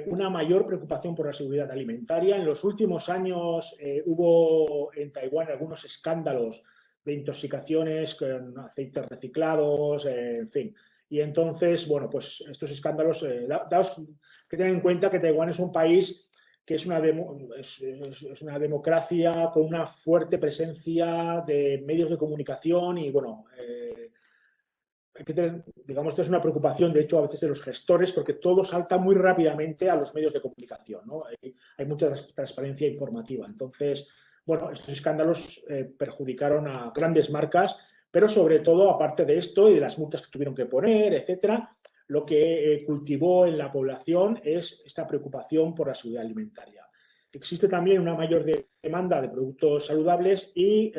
una mayor preocupación por la seguridad alimentaria. En los últimos años hubo en Taiwán algunos escándalos de intoxicaciones con aceites reciclados, en fin. Y entonces, bueno, pues estos escándalos, daos que tener en cuenta que Taiwán es un país que es es una democracia con una fuerte presencia de medios de comunicación y, bueno, hay que tener, digamos, esto es una preocupación, de hecho, a veces de los gestores, porque todo salta muy rápidamente a los medios de comunicación, ¿no? Hay mucha transparencia informativa. Entonces, bueno, estos escándalos perjudicaron a grandes marcas, pero sobre todo, aparte de esto y de las multas que tuvieron que poner, etcétera, lo que cultivó en la población es esta preocupación por la seguridad alimentaria. Existe también una mayor demanda de productos saludables y,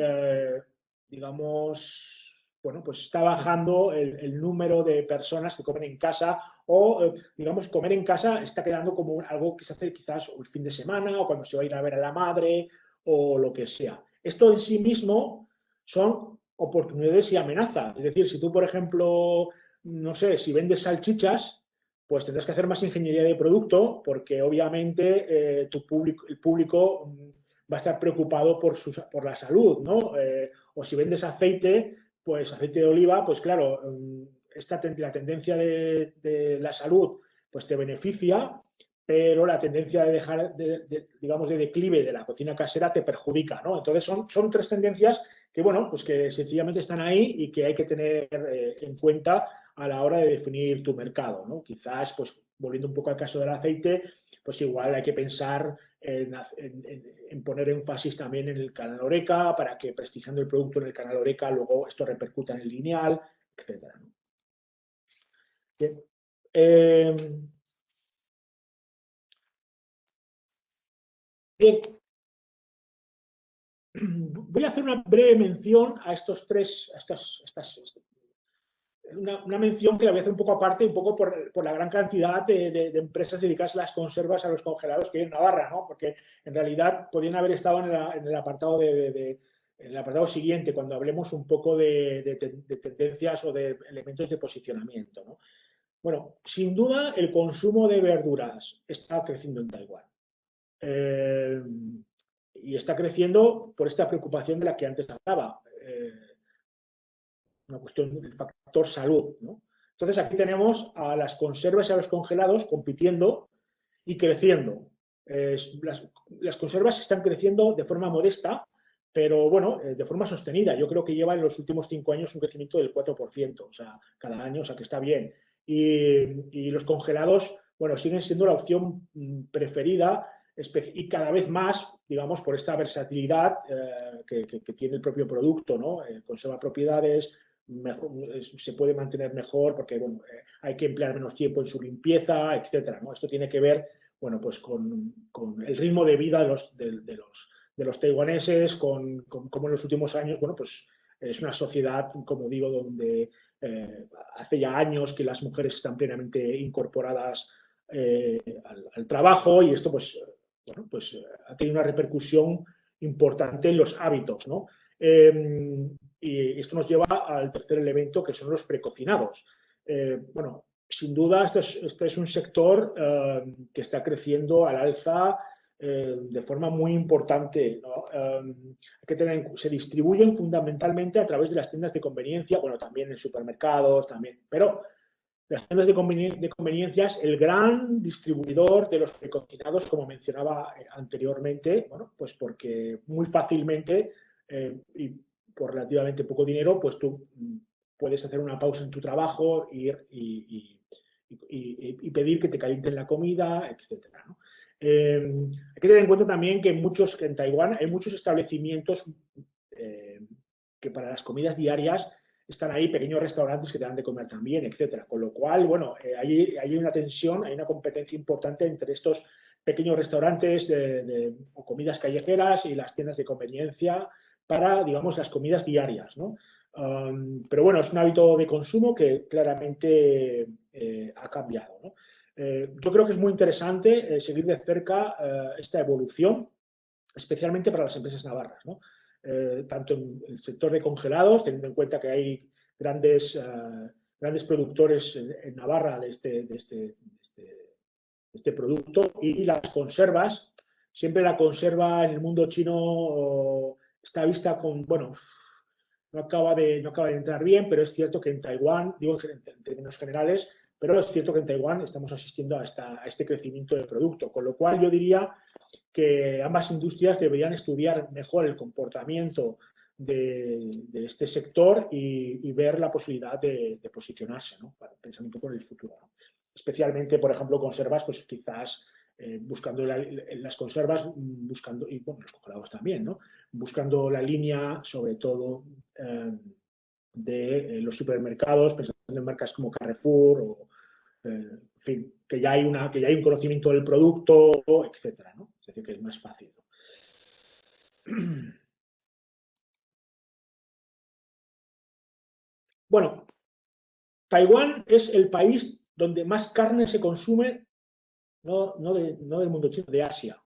digamos, bueno, pues está bajando el número de personas que comen en casa o, digamos, comer en casa está quedando como algo que se hace quizás el fin de semana o cuando se va a ir a ver a la madre o lo que sea. Esto en sí mismo son oportunidades y amenazas. Es decir, si tú, por ejemplo, no sé, si vendes salchichas, pues tendrás que hacer más ingeniería de producto porque obviamente el público va a estar preocupado por la salud, ¿no? O si vendes aceite, pues aceite de oliva, pues claro, la tendencia de la salud pues te beneficia, pero la tendencia de dejar, digamos, de declive de la cocina casera te perjudica, ¿no? Entonces son tres tendencias que, bueno, pues que sencillamente están ahí y que hay que tener en cuenta a la hora de definir tu mercado, ¿no? Quizás, pues volviendo un poco al caso del aceite, pues igual hay que pensar en poner énfasis también en el canal Horeca para que prestigiando el producto en el canal Horeca luego esto repercuta en el lineal, etcétera, ¿no? Bien. Bien. Voy a hacer una breve mención a estos tres, una mención que la voy a hacer un poco aparte, un poco por la gran cantidad de empresas dedicadas a las conservas, a los congelados que hay en Navarra, ¿no? Porque en realidad podrían haber estado en el apartado en el apartado siguiente, cuando hablemos un poco de tendencias o de elementos de posicionamiento, ¿no? Bueno, sin duda el consumo de verduras está creciendo en Taiwán. Y está creciendo por esta preocupación de la que antes hablaba. Una cuestión del factor salud, ¿no? Entonces aquí tenemos a las conservas y a los congelados compitiendo y creciendo. Las conservas están creciendo de forma modesta, pero bueno, de forma sostenida. Yo creo que lleva en los últimos 5 años un crecimiento del 4%, o sea, cada año, o sea, que está bien. Y los congelados, bueno, siguen siendo la opción preferida y cada vez más, digamos, por esta versatilidad que tiene el propio producto, ¿no? Conserva propiedades, se puede mantener mejor porque bueno, hay que emplear menos tiempo en su limpieza, etcétera, ¿no? Esto tiene que ver, bueno, pues con el ritmo de vida de los taiwaneses, con cómo en los últimos años, bueno, pues es una sociedad, como digo, donde hace ya años que las mujeres están plenamente incorporadas al trabajo y esto, pues, bueno, pues ha tenido una repercusión importante en los hábitos, ¿no? Y esto nos lleva al tercer elemento, que son los precocinados. Bueno, sin duda, este es un sector que está creciendo al alza de forma muy importante, ¿no? Se distribuyen fundamentalmente a través de las tiendas de conveniencia, bueno, también en supermercados, también, pero las tiendas de conveniencias, el gran distribuidor de los precocinados, como mencionaba anteriormente, bueno, pues porque muy fácilmente y por relativamente poco dinero, pues tú puedes hacer una pausa en tu trabajo, ir y pedir que te calienten la comida, etcétera, ¿no? Hay que tener en cuenta también que en Taiwán hay muchos establecimientos que para las comidas diarias están ahí pequeños restaurantes que te dan de comer también, etcétera. Con lo cual, bueno, hay una tensión, hay una competencia importante entre estos pequeños restaurantes o comidas callejeras y las tiendas de conveniencia para, digamos, las comidas diarias, ¿no? Pero bueno, es un hábito de consumo que claramente ha cambiado, ¿no? Yo creo que es muy interesante seguir de cerca esta evolución, especialmente para las empresas navarras, ¿no? Tanto en el sector de congelados, teniendo en cuenta que hay grandes productores en Navarra de este producto, y las conservas. Siempre la conserva en el mundo chino está vista con, bueno, no acaba de entrar bien, pero es cierto que en Taiwán, digo en términos generales, pero es cierto que en Taiwán estamos asistiendo a este crecimiento del producto, con lo cual yo diría que ambas industrias deberían estudiar mejor el comportamiento de este sector y ver la posibilidad de posicionarse, ¿no? Pensando un poco en el futuro, ¿no? Especialmente, por ejemplo, conservas, pues quizás buscando las conservas, y bueno, los congelados también, ¿no? Buscando la línea, sobre todo, de los supermercados, pensando en marcas como Carrefour, o, en fin, que ya hay un conocimiento del producto, etcétera, ¿no? Es decir, que es más fácil, ¿no? Bueno, Taiwán es el país donde más carne se consume, no del mundo chino, de Asia.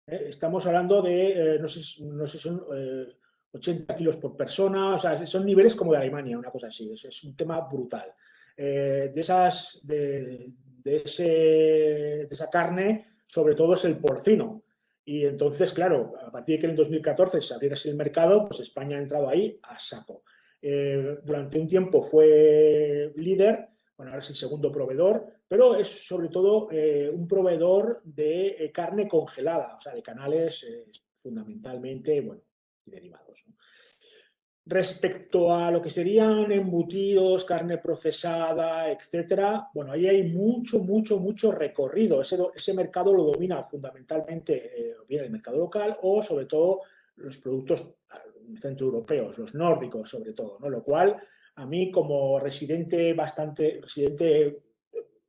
Estamos hablando de, no sé si son 80 kilos por persona, o sea, son niveles como de Alemania, una cosa así, es un tema brutal. De esa carne, sobre todo es el porcino. Y entonces, claro, a partir de que en el 2014 se abriera el mercado, pues España ha entrado ahí a saco. Durante un tiempo fue líder, bueno, ahora es el segundo proveedor, pero es sobre todo un proveedor de carne congelada, o sea, de canales fundamentalmente, bueno, y derivados, ¿no? Respecto a lo que serían embutidos, carne procesada, etcétera, bueno, ahí hay mucho recorrido. Ese mercado lo domina fundamentalmente bien el mercado local o sobre todo los productos centroeuropeos, los nórdicos sobre todo, ¿no? Lo cual a mí como residente,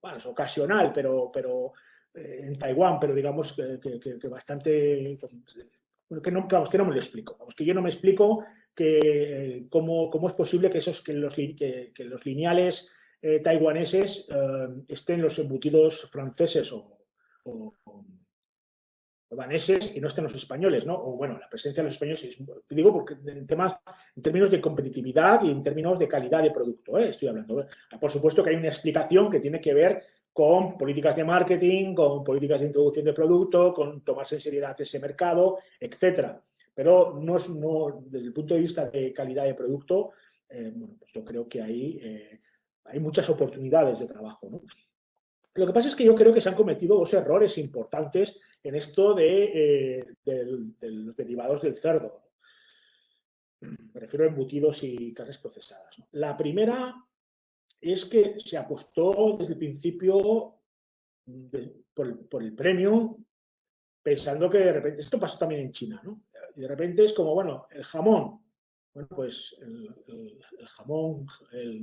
bueno, es ocasional, pero en Taiwán, pero digamos que bastante, que no me lo explico. Vamos, que yo no me explico cómo es posible que los lineales taiwaneses estén los embutidos franceses o daneses y no estén los españoles, ¿no? O bueno, la presencia de los españoles, digo porque en términos de competitividad y en términos de calidad de producto, estoy hablando. Por supuesto que hay una explicación que tiene que ver con políticas de marketing, con políticas de introducción de producto, con tomarse en seriedad ese mercado, etcétera. Pero no, desde el punto de vista de calidad de producto, bueno, pues yo creo que hay muchas oportunidades de trabajo, ¿no? Lo que pasa es que yo creo que se han cometido dos errores importantes en esto de los derivados del cerdo. Me refiero a embutidos y carnes procesadas, ¿no? La primera es que se apostó desde el principio por el premio, pensando que de repente, esto pasó también en China, ¿no? Y de repente es como, bueno, el jamón, bueno, pues el jamón,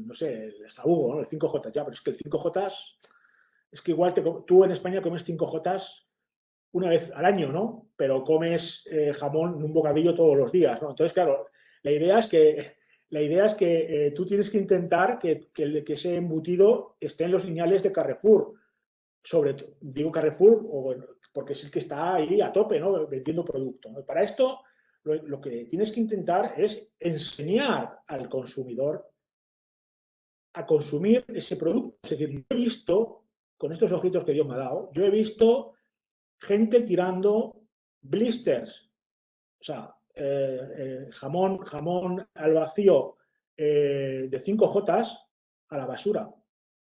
no sé, el jabugo, ¿no? El 5J, ya, pero es que el 5J es que igual tú en España comes 5J una vez al año, ¿no? Pero comes jamón en un bocadillo todos los días, ¿no? Entonces, claro, la idea es que tú tienes que intentar que ese embutido esté en los lineales de Carrefour. Digo Carrefour porque es el que está ahí a tope, ¿no? Vendiendo producto, ¿no? Para esto, lo que tienes que intentar es enseñar al consumidor a consumir ese producto. Es decir, yo he visto, con estos ojitos que Dios me ha dado, yo he visto gente tirando blisters, o sea, jamón al vacío de 5J a la basura.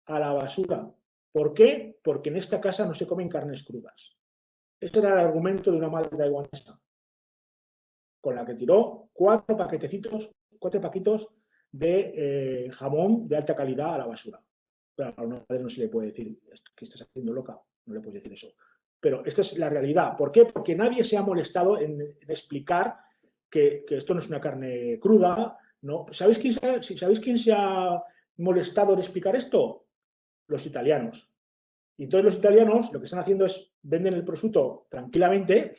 A la basura. ¿Por qué? Porque en esta casa no se comen carnes crudas. Ese era el argumento de una madre taiwanesa, con la que tiró 4 paquitos de jamón de alta calidad a la basura. Pero a una madre no se le puede decir que estás haciendo loca, no le puedes decir eso. Pero esta es la realidad. ¿Por qué? Porque nadie se ha molestado en explicar que esto no es una carne cruda, ¿no? ¿Sabéis quién se ha molestado en explicar esto? Los italianos. Y entonces los italianos lo que están haciendo es venden el prosciutto tranquilamente,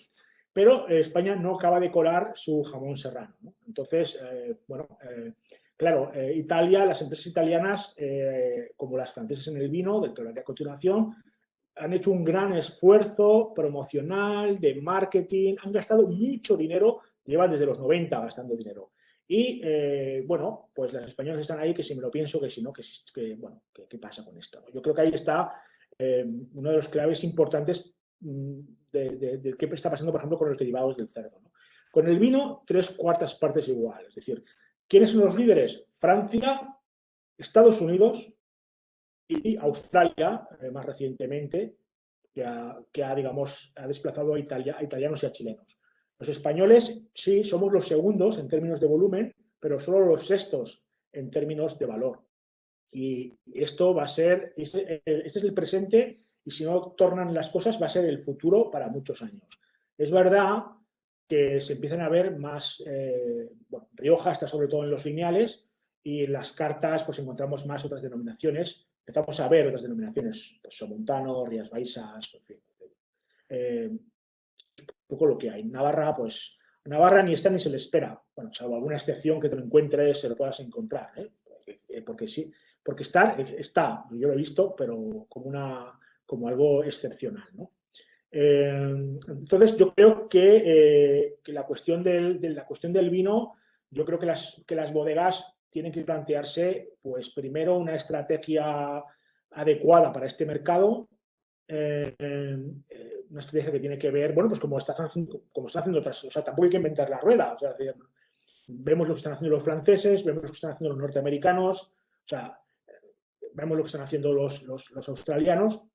pero España no acaba de colar su jamón serrano, ¿no? Entonces, bueno, claro, Italia, las empresas italianas, como las francesas en el vino, del que hablaré a continuación, han hecho un gran esfuerzo promocional, de marketing, han gastado mucho dinero, llevan desde los 90 gastando dinero. Y bueno, pues las españolas están ahí, que si me lo pienso, que si no, bueno, ¿qué pasa con esto? Yo creo que ahí está una de las claves importantes de qué está pasando, por ejemplo, con los derivados del cerdo, ¿no? Con el vino, 3/4 partes igual. Es decir, ¿quiénes son los líderes? Francia, Estados Unidos y Australia, más recientemente, digamos, ha desplazado a italianos y a chilenos. Los españoles sí somos los segundos en términos de volumen, pero solo los sextos en términos de valor. Y esto va a ser, este es el presente, y si no tornan las cosas va a ser el futuro para muchos años. Es verdad que se empiezan a ver más, bueno, Rioja está sobre todo en los lineales, y en las cartas pues encontramos más otras denominaciones. Empezamos a ver otras denominaciones, pues Somontano, Rías Baixas, en fin. Un poco lo que hay. Navarra, pues Navarra ni está ni se le espera. Bueno, salvo alguna excepción que te lo encuentres, se lo puedas encontrar, porque sí, porque está, yo lo he visto, pero como algo excepcional, ¿no? Entonces, yo creo que la cuestión del vino, yo creo que las bodegas tienen que plantearse, pues primero una estrategia adecuada para este mercado, una estrategia que tiene que ver, bueno, pues como están haciendo otras, o sea, tampoco hay que inventar la rueda, o sea, vemos lo que están haciendo los franceses, vemos lo que están haciendo los norteamericanos, o sea, vemos lo que están haciendo los australianos.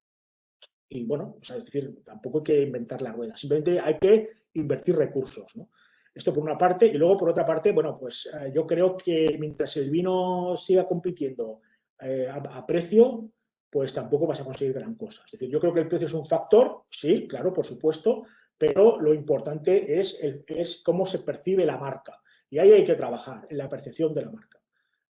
Y bueno, o sea, es decir, tampoco hay que inventar la rueda, simplemente hay que invertir recursos, ¿no? Esto por una parte, y luego por otra parte, bueno, pues yo creo que mientras el vino siga compitiendo a precio, pues tampoco vas a conseguir gran cosa. Es decir, yo creo que el precio es un factor, sí, claro, por supuesto, pero lo importante es cómo se percibe la marca. Y ahí hay que trabajar, en la percepción de la marca.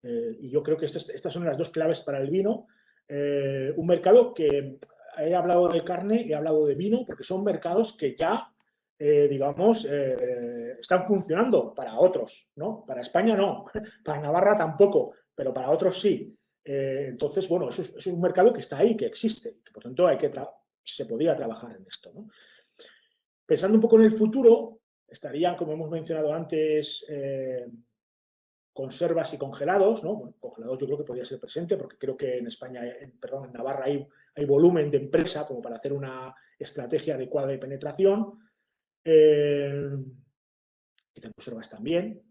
Y yo creo que estas son las dos claves para el vino. Un mercado que he hablado de carne, he hablado de vino, porque son mercados que ya, digamos, están funcionando para otros, ¿no? Para España no, para Navarra tampoco, pero para otros sí. Entonces, bueno, eso es un mercado que está ahí, que existe, que por tanto se podría trabajar en esto, ¿no? Pensando un poco en el futuro, estarían, como hemos mencionado antes, conservas y congelados, ¿no? Bueno, congelados yo creo que podría ser presente, porque creo que en España, en Navarra hay volumen de empresa como para hacer una estrategia adecuada de penetración. Quizá conservas también.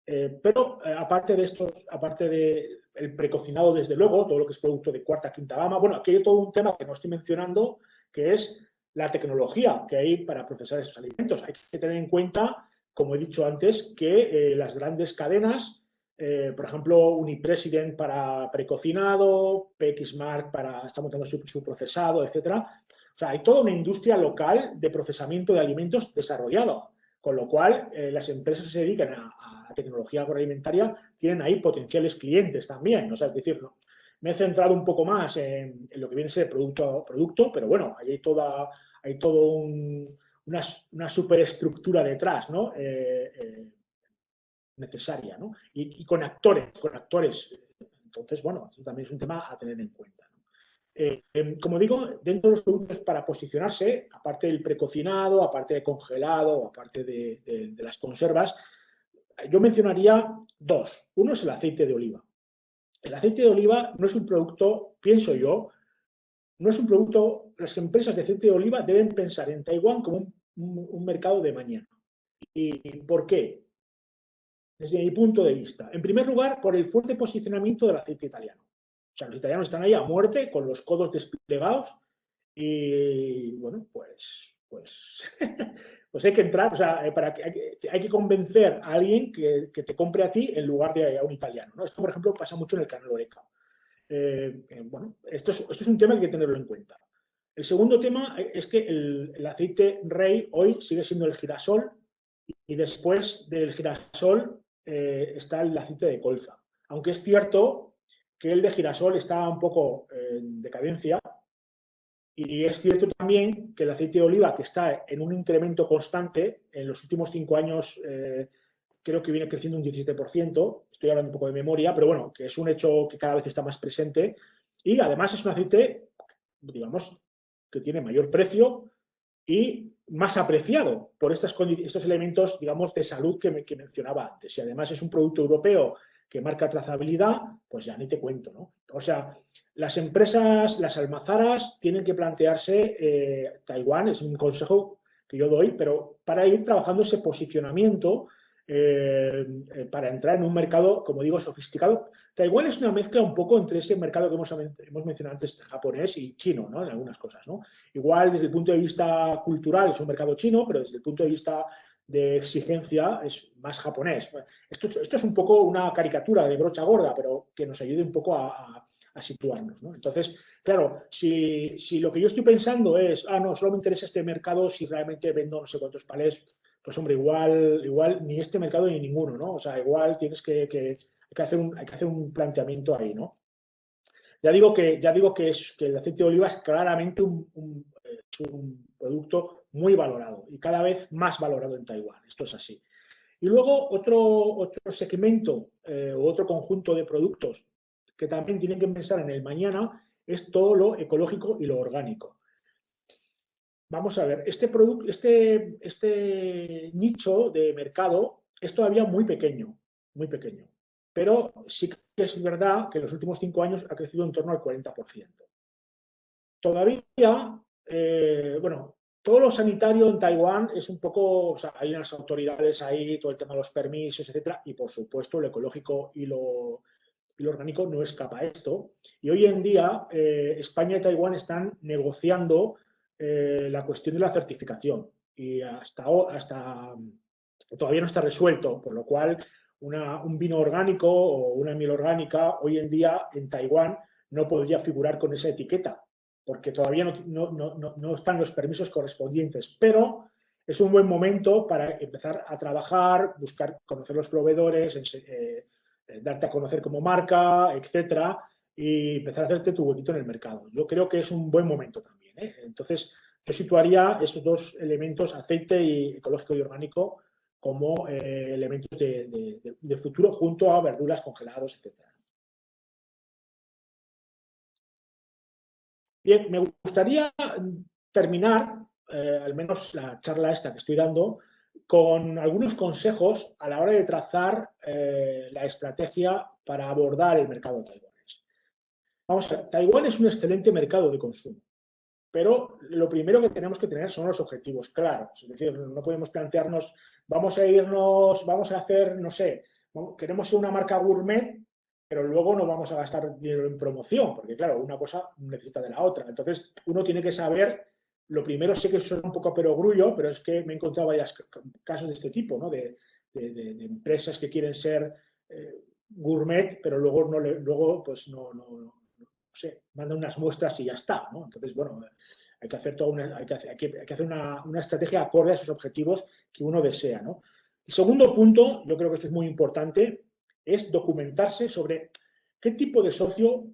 Pero aparte de estos, aparte del precocinado, desde luego, todo lo que es producto de cuarta, quinta gama, bueno, aquí hay todo un tema que no estoy mencionando, que es la tecnología que hay para procesar estos alimentos. Hay que tener en cuenta, como he dicho antes, que las grandes cadenas, por ejemplo, Unipresident para precocinado, PXmark está montando su procesado, etcétera. O sea, hay toda una industria local de procesamiento de alimentos desarrollada, con lo cual las empresas que se dedican a la tecnología agroalimentaria tienen ahí potenciales clientes también. O sea, es decir, no, me he centrado un poco más en lo que viene a ser producto, pero bueno, ahí hay todo una superestructura detrás, ¿no? Necesaria, ¿no? Y con actores. Entonces, bueno, eso también es un tema a tener en cuenta, ¿no? Como digo, dentro de los productos para posicionarse, aparte del precocinado, aparte de congelado, aparte de las conservas, yo mencionaría dos. Uno es el aceite de oliva. El aceite de oliva no es un producto, pienso yo, no es un producto, las empresas de aceite de oliva deben pensar en Taiwán como un mercado de mañana. ¿Y por qué? Desde mi punto de vista. En primer lugar, por el fuerte posicionamiento del aceite italiano. O sea, los italianos están ahí a muerte, con los codos desplegados, y bueno, pues hay que entrar, o sea, hay que convencer a alguien que te compre a ti en lugar de a un italiano, ¿no? Esto, por ejemplo, pasa mucho en el Canal Oreca. Bueno, esto es un tema que hay que tenerlo en cuenta. El segundo tema es que el aceite rey hoy sigue siendo el girasol, y después del girasol está el aceite de colza. Aunque es cierto que el de girasol está un poco en decadencia, y es cierto también que el aceite de oliva, que está en un incremento constante, en los últimos 5 años creo que viene creciendo un 17%, estoy hablando un poco de memoria, pero bueno, que es un hecho que cada vez está más presente, y además es un aceite, digamos, que tiene mayor precio y más apreciado por estos elementos, digamos, de salud que mencionaba antes. Y además es un producto europeo que marca trazabilidad, pues ya ni te cuento, ¿no? O sea, las empresas, las almazaras tienen que plantearse, Taiwán es un consejo que yo doy, pero para ir trabajando ese posicionamiento para entrar en un mercado, como digo, sofisticado. Taiwán es una mezcla un poco entre ese mercado que hemos mencionado antes, japonés y chino, ¿no? En algunas cosas, ¿no? Igual desde el punto de vista cultural es un mercado chino, pero desde el punto de vista de exigencia es más japonés. Esto es un poco una caricatura de brocha gorda, pero que nos ayude un poco a situarnos, ¿no? Entonces, claro, si lo que yo estoy pensando es, no, solo me interesa este mercado si realmente vendo no sé cuántos palés, pues hombre, igual ni este mercado ni ninguno, ¿no? O sea, igual tienes que hacer un planteamiento ahí, ¿no? Ya digo que el aceite de oliva es claramente es un producto muy valorado y cada vez más valorado en Taiwán. Esto es así. Y luego otro segmento o otro conjunto de productos que también tienen que pensar en el mañana es todo lo ecológico y lo orgánico. Vamos a ver, este nicho de mercado es todavía muy pequeño, pero sí que es verdad que en los últimos 5 años ha crecido en torno al 40%. Todavía, bueno, todo lo sanitario en Taiwán es un poco, o sea, hay unas autoridades ahí, todo el tema de los permisos, etcétera, y por supuesto lo ecológico y lo orgánico no escapa a esto. Y hoy en día España y Taiwán están negociando la cuestión de la certificación y hasta todavía no está resuelto, por lo cual un vino orgánico o una miel orgánica hoy en día en Taiwán no podría figurar con esa etiqueta, porque todavía no están los permisos correspondientes, pero es un buen momento para empezar a trabajar, buscar, conocer los proveedores, darte a conocer como marca, etcétera, y empezar a hacerte tu huequito en el mercado. Yo creo que es un buen momento también, ¿eh? Entonces, yo situaría estos dos elementos, aceite y ecológico y orgánico, como elementos de futuro junto a verduras, congelados, etcétera. Bien, me gustaría terminar, al menos la charla esta que estoy dando, con algunos consejos a la hora de trazar la estrategia para abordar el mercado taiwanés. Vamos a ver, Taiwán es un excelente mercado de consumo, pero lo primero que tenemos que tener son los objetivos claros. Es decir, no podemos plantearnos, vamos a hacer, no sé, queremos ser una marca gourmet, pero luego no vamos a gastar dinero en promoción, porque claro, una cosa necesita de la otra. Entonces, uno tiene que saber, lo primero sé que suena un poco a perogrullo, pero es que me he encontrado varios casos de este tipo, ¿no? De empresas que quieren ser gourmet, pero luego pues no sé, mandan unas muestras y ya está, ¿no? Entonces, bueno, hay que hacer una estrategia acorde a esos objetivos que uno desea, ¿no? El segundo punto, yo creo que esto es muy importante, es documentarse sobre qué tipo de socio,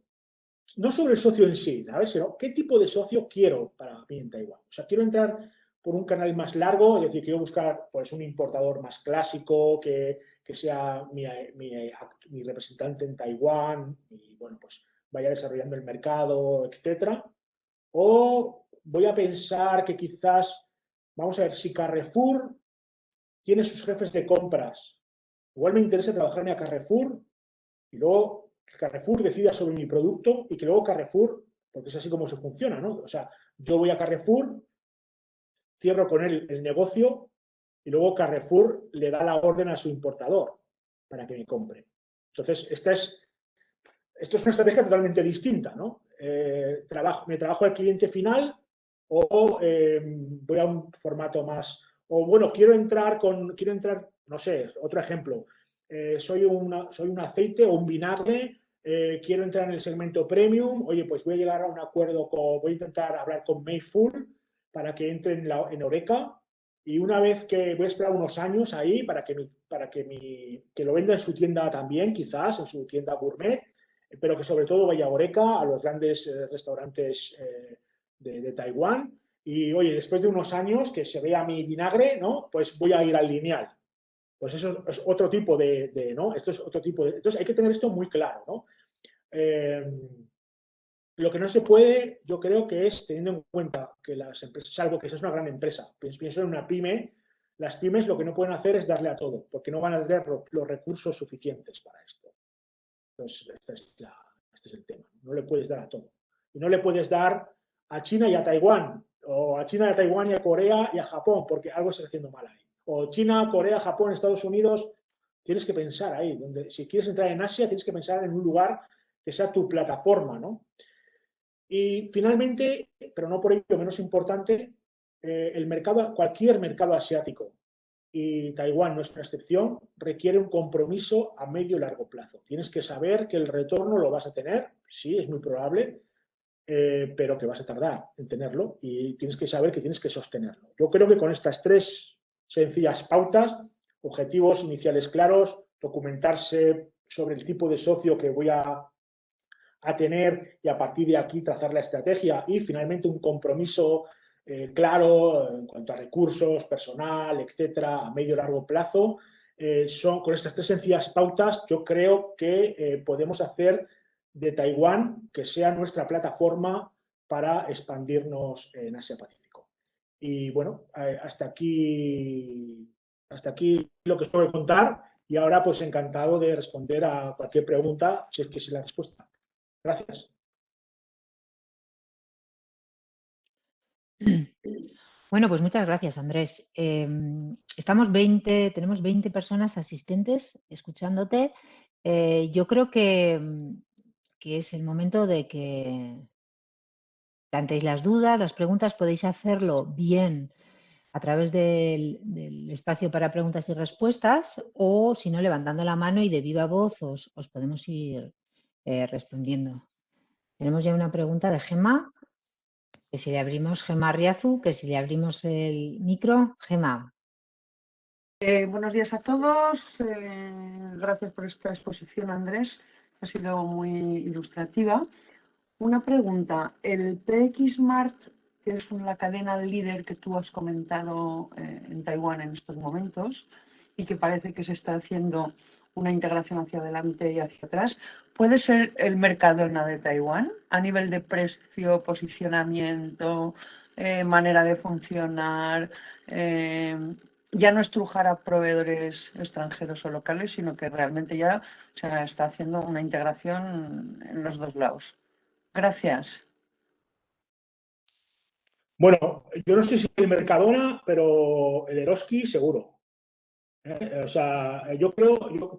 no sobre el socio en sí, ¿sabes? Sino qué tipo de socio quiero para mí en Taiwán. O sea, quiero entrar por un canal más largo, es decir, quiero buscar pues, un importador más clásico que sea mi representante en Taiwán y, bueno, pues vaya desarrollando el mercado, etcétera. O voy a pensar que quizás, vamos a ver, si Carrefour tiene sus jefes de compras, igual me interesa trabajarme a Carrefour y luego Carrefour decida sobre mi producto y que luego Carrefour, porque es así como se funciona, ¿no? O sea, yo voy a Carrefour, cierro con él el negocio y luego Carrefour le da la orden a su importador para que me compre. Entonces, esto es una estrategia totalmente distinta, ¿no? Me trabajo al cliente final o voy a un formato más, o bueno, quiero entrar, no sé, otro ejemplo, soy un aceite o un vinagre, quiero entrar en el segmento premium, oye, pues voy a llegar a un acuerdo voy a intentar hablar con Mayfull para que entre en Oreca y una vez que voy a esperar unos años ahí para que lo venda en su tienda también, quizás, en su tienda gourmet, pero que sobre todo vaya a Oreca, a los grandes restaurantes de Taiwán. Y oye, después de unos años que se vea mi vinagre, ¿no? Pues voy a ir al lineal. Pues eso es otro tipo ¿no? Esto es otro tipo de. Entonces hay que tener esto muy claro, ¿no? Lo que no se puede, yo creo que es teniendo en cuenta que las empresas, salvo que esa es una gran empresa, pienso en una pyme, las pymes lo que no pueden hacer es darle a todo, porque no van a tener los recursos suficientes para esto. Entonces, este es el tema. No le puedes dar a todo. Y no le puedes dar a China y a Taiwán, o a China, a Taiwán y a Corea y a Japón, porque algo está haciendo mal ahí. o China, Corea, Japón, Estados Unidos, tienes que pensar ahí. Si quieres entrar en Asia, tienes que pensar en un lugar que sea tu plataforma, ¿no? Y finalmente, pero no por ello menos importante, cualquier mercado asiático, y Taiwán no es una excepción, requiere un compromiso a medio y largo plazo. Tienes que saber que el retorno lo vas a tener, sí, es muy probable, pero que vas a tardar en tenerlo y tienes que saber que tienes que sostenerlo. Yo creo que con estas tres sencillas pautas, objetivos iniciales claros, documentarse sobre el tipo de socio que voy a tener y a partir de aquí trazar la estrategia y finalmente un compromiso claro en cuanto a recursos, personal, etcétera, a medio y largo plazo. Con estas tres sencillas pautas yo creo que podemos hacer de Taiwán que sea nuestra plataforma para expandirnos en Asia-Pacífico. Y bueno, hasta aquí lo que os puedo contar y ahora pues encantado de responder a cualquier pregunta si es que es la respuesta. Gracias. Bueno, pues muchas gracias, Andrés. Tenemos 20 personas asistentes escuchándote. Yo creo que es el momento de que planteéis las dudas, las preguntas. Podéis hacerlo bien a través del espacio para preguntas y respuestas o, si no, levantando la mano y de viva voz os podemos ir respondiendo. Tenemos ya una pregunta de Gemma. Que si le abrimos, Gemma Arriazu, que si le abrimos el micro, Gemma. Buenos días a todos. Gracias por esta exposición, Andrés. Ha sido muy ilustrativa. Una pregunta. El PXMart, que es la cadena líder que tú has comentado en Taiwán en estos momentos y que parece que se está haciendo una integración hacia adelante y hacia atrás, ¿puede ser el Mercadona de Taiwán a nivel de precio, posicionamiento, manera de funcionar? Ya no estrujar a proveedores extranjeros o locales, sino que realmente ya está haciendo una integración en los dos lados. Gracias. Bueno, yo no sé si el Mercadona, pero el Eroski seguro. O sea,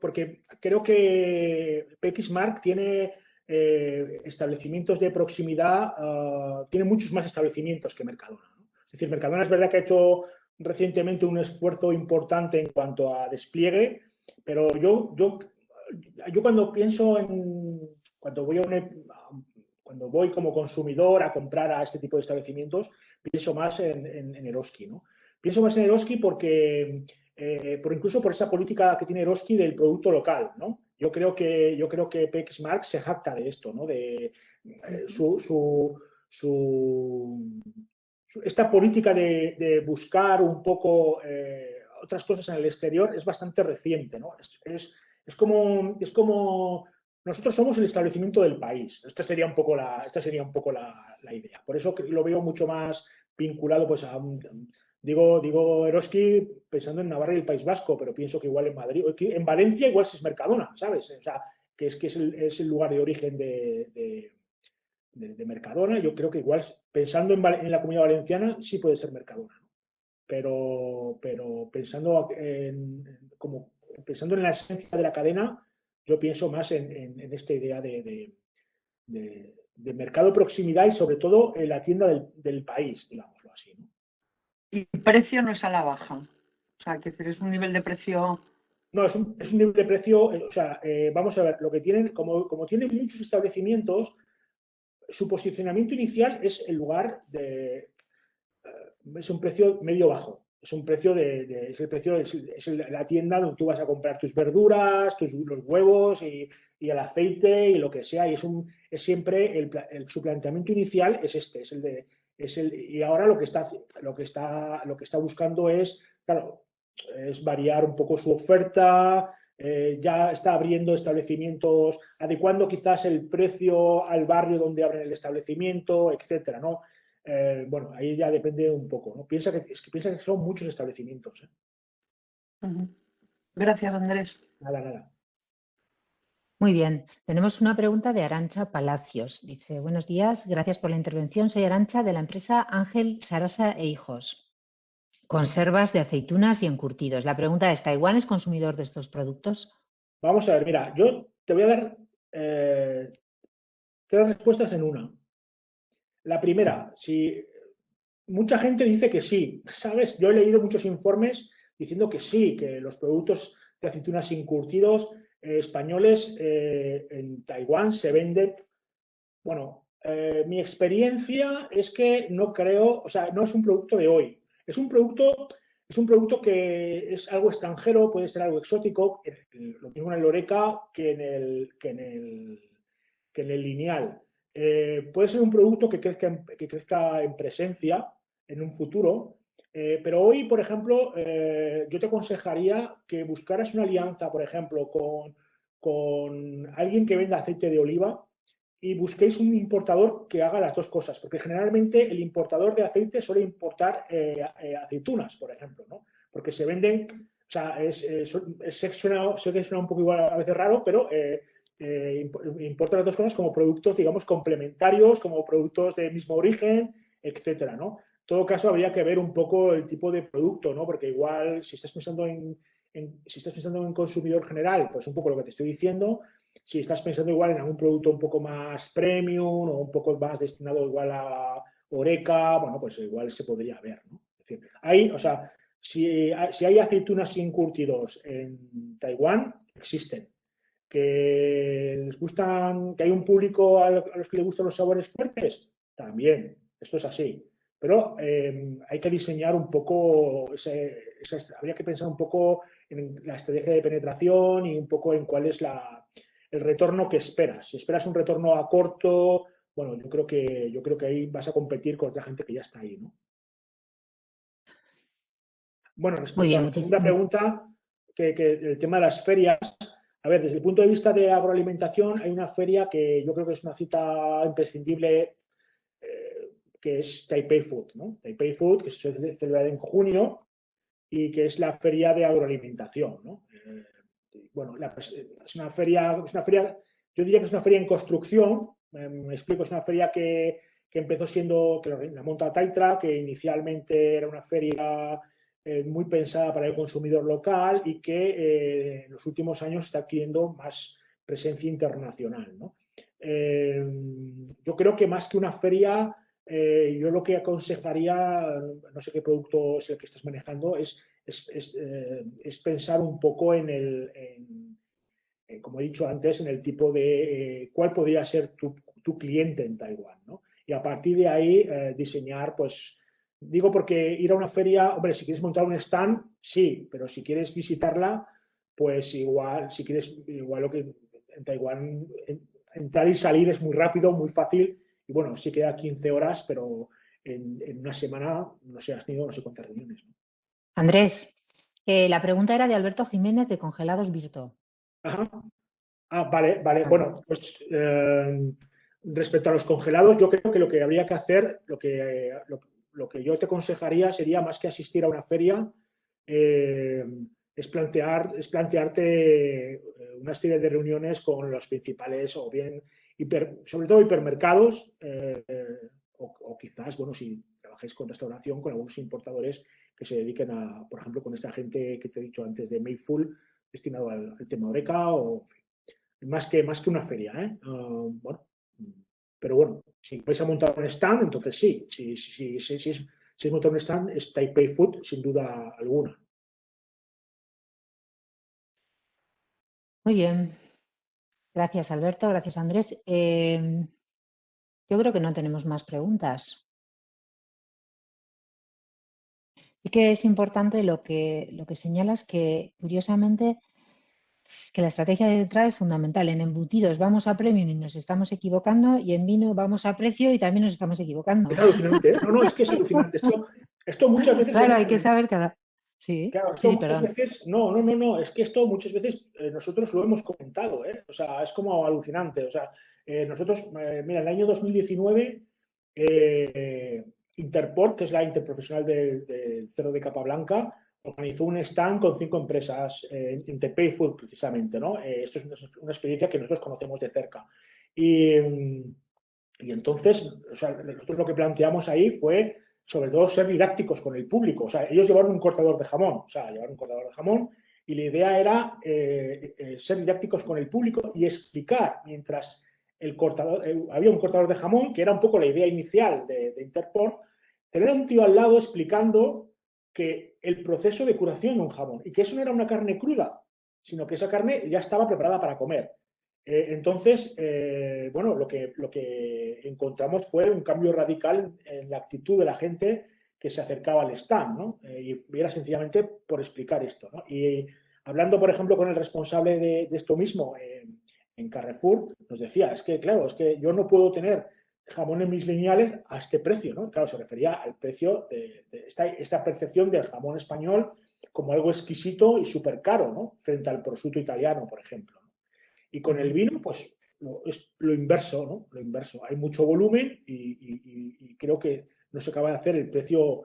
porque creo que PXMark tiene establecimientos de proximidad, tiene muchos más establecimientos que Mercadona, ¿no? Es decir, Mercadona es verdad que ha hecho recientemente un esfuerzo importante en cuanto a despliegue, pero yo cuando pienso cuando voy como consumidor a comprar a este tipo de establecimientos, pienso más en Eroski, ¿no? Pienso más en Eroski porque incluso por esa política que tiene Eroski del producto local, ¿no? Yo creo que PXMark se jacta de esto, ¿no? De esta política de buscar un poco otras cosas en el exterior es bastante reciente, ¿no? Es como nosotros somos el establecimiento del país. Esta sería un poco la idea. Por eso lo veo mucho más vinculado pues a digo Eroski pensando en Navarra y el País Vasco, pero pienso que igual en Madrid, en Valencia igual es Mercadona, ¿sabes? O sea, que es el lugar de origen de Mercadona. Yo creo que igual pensando en la Comunidad Valenciana sí puede ser Mercadona, ¿no? Pero pensando en la esencia de la cadena, yo pienso más en esta idea de mercado proximidad y sobre todo en la tienda del país, digámoslo así, ¿no? Y el precio no es a la baja. O sea, que es un nivel de precio. No, es un nivel de precio, o sea, vamos a ver, lo que tienen, como tienen muchos establecimientos, su posicionamiento inicial es el lugar es un precio medio bajo. Es un precio es la tienda donde tú vas a comprar tus verduras, los huevos y el aceite y lo que sea. Y es siempre su planteamiento inicial es este, y ahora lo que está buscando es, claro, es variar un poco su oferta. Ya está abriendo establecimientos, adecuando quizás el precio al barrio donde abren el establecimiento, etcétera, ¿no? Bueno, ahí ya depende un poco, ¿no? Piensa que son muchos establecimientos, ¿eh? Gracias, Andrés. Nada. Muy bien. Tenemos una pregunta de Arantxa Palacios. Dice, buenos días, gracias por la intervención. Soy Arantxa de la empresa Ángel Sarasa e Hijos. Conservas de aceitunas y encurtidos. La pregunta es, ¿Taiwán es consumidor de estos productos? Vamos a ver, mira, yo te voy a dar 3 respuestas en una. La primera, si mucha gente dice que sí, ¿sabes? Yo he leído muchos informes diciendo que sí, que los productos de aceitunas encurtidos españoles en Taiwán se venden. Bueno, mi experiencia es que no creo, o sea, no es un producto de hoy. Es un producto que es algo extranjero, puede ser algo exótico, lo mismo en el Oreca que en el lineal. Puede ser un producto que crezca en presencia en un futuro, pero hoy, por ejemplo, yo te aconsejaría que buscaras una alianza, por ejemplo, con alguien que venda aceite de oliva y busquéis un importador que haga las dos cosas, porque generalmente el importador de aceite suele importar aceitunas, por ejemplo, ¿no? Porque se venden, o sea, sé que suena un poco igual a veces raro, pero importa las dos cosas como productos, digamos, complementarios, como productos de mismo origen, etcétera, ¿no? En todo caso, habría que ver un poco el tipo de producto, ¿no? Porque igual, si estás pensando en consumidor general, pues un poco lo que te estoy diciendo. Si estás pensando igual en algún producto un poco más premium o un poco más destinado igual a Oreca, bueno, pues igual se podría ver, ¿no? Es decir, o sea, si hay aceitunas encurtidos en Taiwán, existen. Que les gustan, que hay un público a los que les gustan los sabores fuertes, también, esto es así. Pero hay que diseñar un poco, habría que pensar un poco en la estrategia de penetración y un poco en cuál es el retorno que esperas. Si esperas un retorno a corto, bueno, yo creo que ahí vas a competir con otra gente que ya está ahí, ¿no? Bueno, Muy respecto a bien, la segunda muchísimas. pregunta, que el tema de las ferias, a ver, desde el punto de vista de agroalimentación, hay una feria que yo creo que es una cita imprescindible, que es Taipei Food, ¿no? Taipei Food, que se celebra en junio y que es la feria de agroalimentación, ¿no? Bueno, es una feria, yo diría que es una feria en construcción, me explico, es una feria que empezó siendo, que la monta Taitra, que inicialmente era una feria muy pensada para el consumidor local y que en los últimos años está adquiriendo más presencia internacional, ¿no? Yo creo que más que una feria, yo lo que aconsejaría, no sé qué producto es el que estás manejando, es pensar un poco como he dicho antes, en el tipo de cuál podría ser tu cliente en Taiwán, ¿no? Y a partir de ahí diseñar, pues, digo porque ir a una feria, hombre, si quieres montar un stand, sí, pero si quieres visitarla, pues igual, si quieres, igual lo que en Taiwán entrar y salir es muy rápido, muy fácil, y bueno, sí queda 15 horas, pero en una semana, no sé, has tenido no sé cuántas reuniones, ¿no? Andrés, la pregunta era de Alberto Jiménez de Congelados Virto. Ajá. Ah, vale, vale. Ah, Bueno, pues respecto a los congelados, yo creo que lo que habría que hacer, lo que yo te aconsejaría sería más que asistir a una feria, eh, es plantearte una serie de reuniones con los principales, o bien, sobre todo hipermercados, o quizás, bueno, si trabajáis con restauración, con algunos importadores que se dediquen a, por ejemplo, con esta gente que te he dicho antes de Mayful, destinado al tema Oreca, o más que una feria, ¿eh? Bueno, pero bueno, si vais a montar un stand, entonces sí. Si es montar un stand, es Taipei Food, sin duda alguna. muy bien. Gracias, Alberto. Gracias, Andrés. Yo creo que no tenemos más preguntas. Sí que es importante lo que señalas, que curiosamente que la estrategia de entrada es fundamental. En embutidos vamos a premium y nos estamos equivocando, y en vino vamos a precio y también nos estamos equivocando. Es alucinante, ¿eh? No, es que es alucinante. Esto muchas veces Claro, viene hay que a... saber cada... Sí, Claro, esto sí, muchas perdón. veces, no, es que esto muchas veces nosotros lo hemos comentado, ¿eh? O sea, es como alucinante. O sea, nosotros, mira, en el año 2019, Interport, que es la interprofesional del cerdo de capa blanca, organizó un stand con 5 empresas en Taipei Food, precisamente, ¿no? Esto es una experiencia que nosotros conocemos de cerca. Y entonces, o sea, nosotros lo que planteamos ahí fue, o sobre todo ser didácticos con el público. O sea, ellos llevaron un cortador de jamón, y la idea era ser didácticos con el público y explicar, mientras el cortador, había un cortador de jamón, que era un poco la idea inicial de Interport, tener a un tío al lado explicando que el proceso de curación de un jamón, y que eso no era una carne cruda, sino que esa carne ya estaba preparada para comer. Entonces, bueno, lo que encontramos fue un cambio radical en la actitud de la gente que se acercaba al stand, ¿no? Y era sencillamente por explicar esto, ¿no? Y hablando, por ejemplo, con el responsable de esto mismo en Carrefour, nos decía, es que, claro, es que yo no puedo tener jamón en mis lineales a este precio, ¿no? Claro, se refería al precio de esta percepción del jamón español como algo exquisito y súper caro, ¿no? Frente al prosciutto italiano, por ejemplo. Y con el vino, pues es lo inverso, ¿no? Lo inverso. Hay mucho volumen y creo que no se acaba de hacer el precio.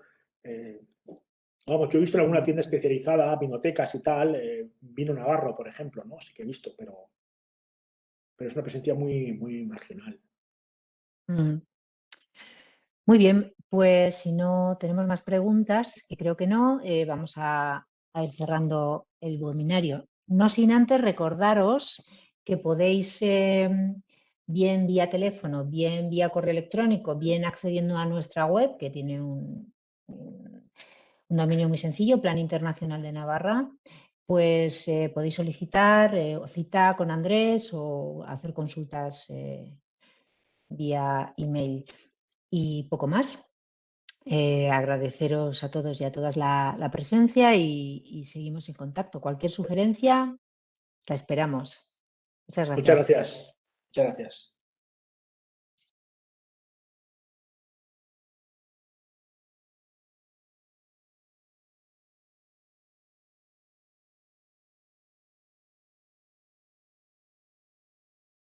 Vamos, yo he visto en alguna tienda especializada, vinotecas y tal, vino navarro, por ejemplo, ¿no? Sí que he visto, pero es una presencia muy, muy marginal. Muy bien, pues si no tenemos más preguntas, que creo que no, vamos a ir cerrando el webinario. No sin antes recordaros que podéis, bien vía teléfono, bien vía correo electrónico, bien accediendo a nuestra web, que tiene un dominio muy sencillo, Plan Internacional de Navarra, pues podéis solicitar o cita con Andrés o hacer consultas vía email. Y poco más. Agradeceros a todos y a todas la presencia y seguimos en contacto. Cualquier sugerencia, la esperamos. Muchas gracias. Muchas gracias. Muchas gracias.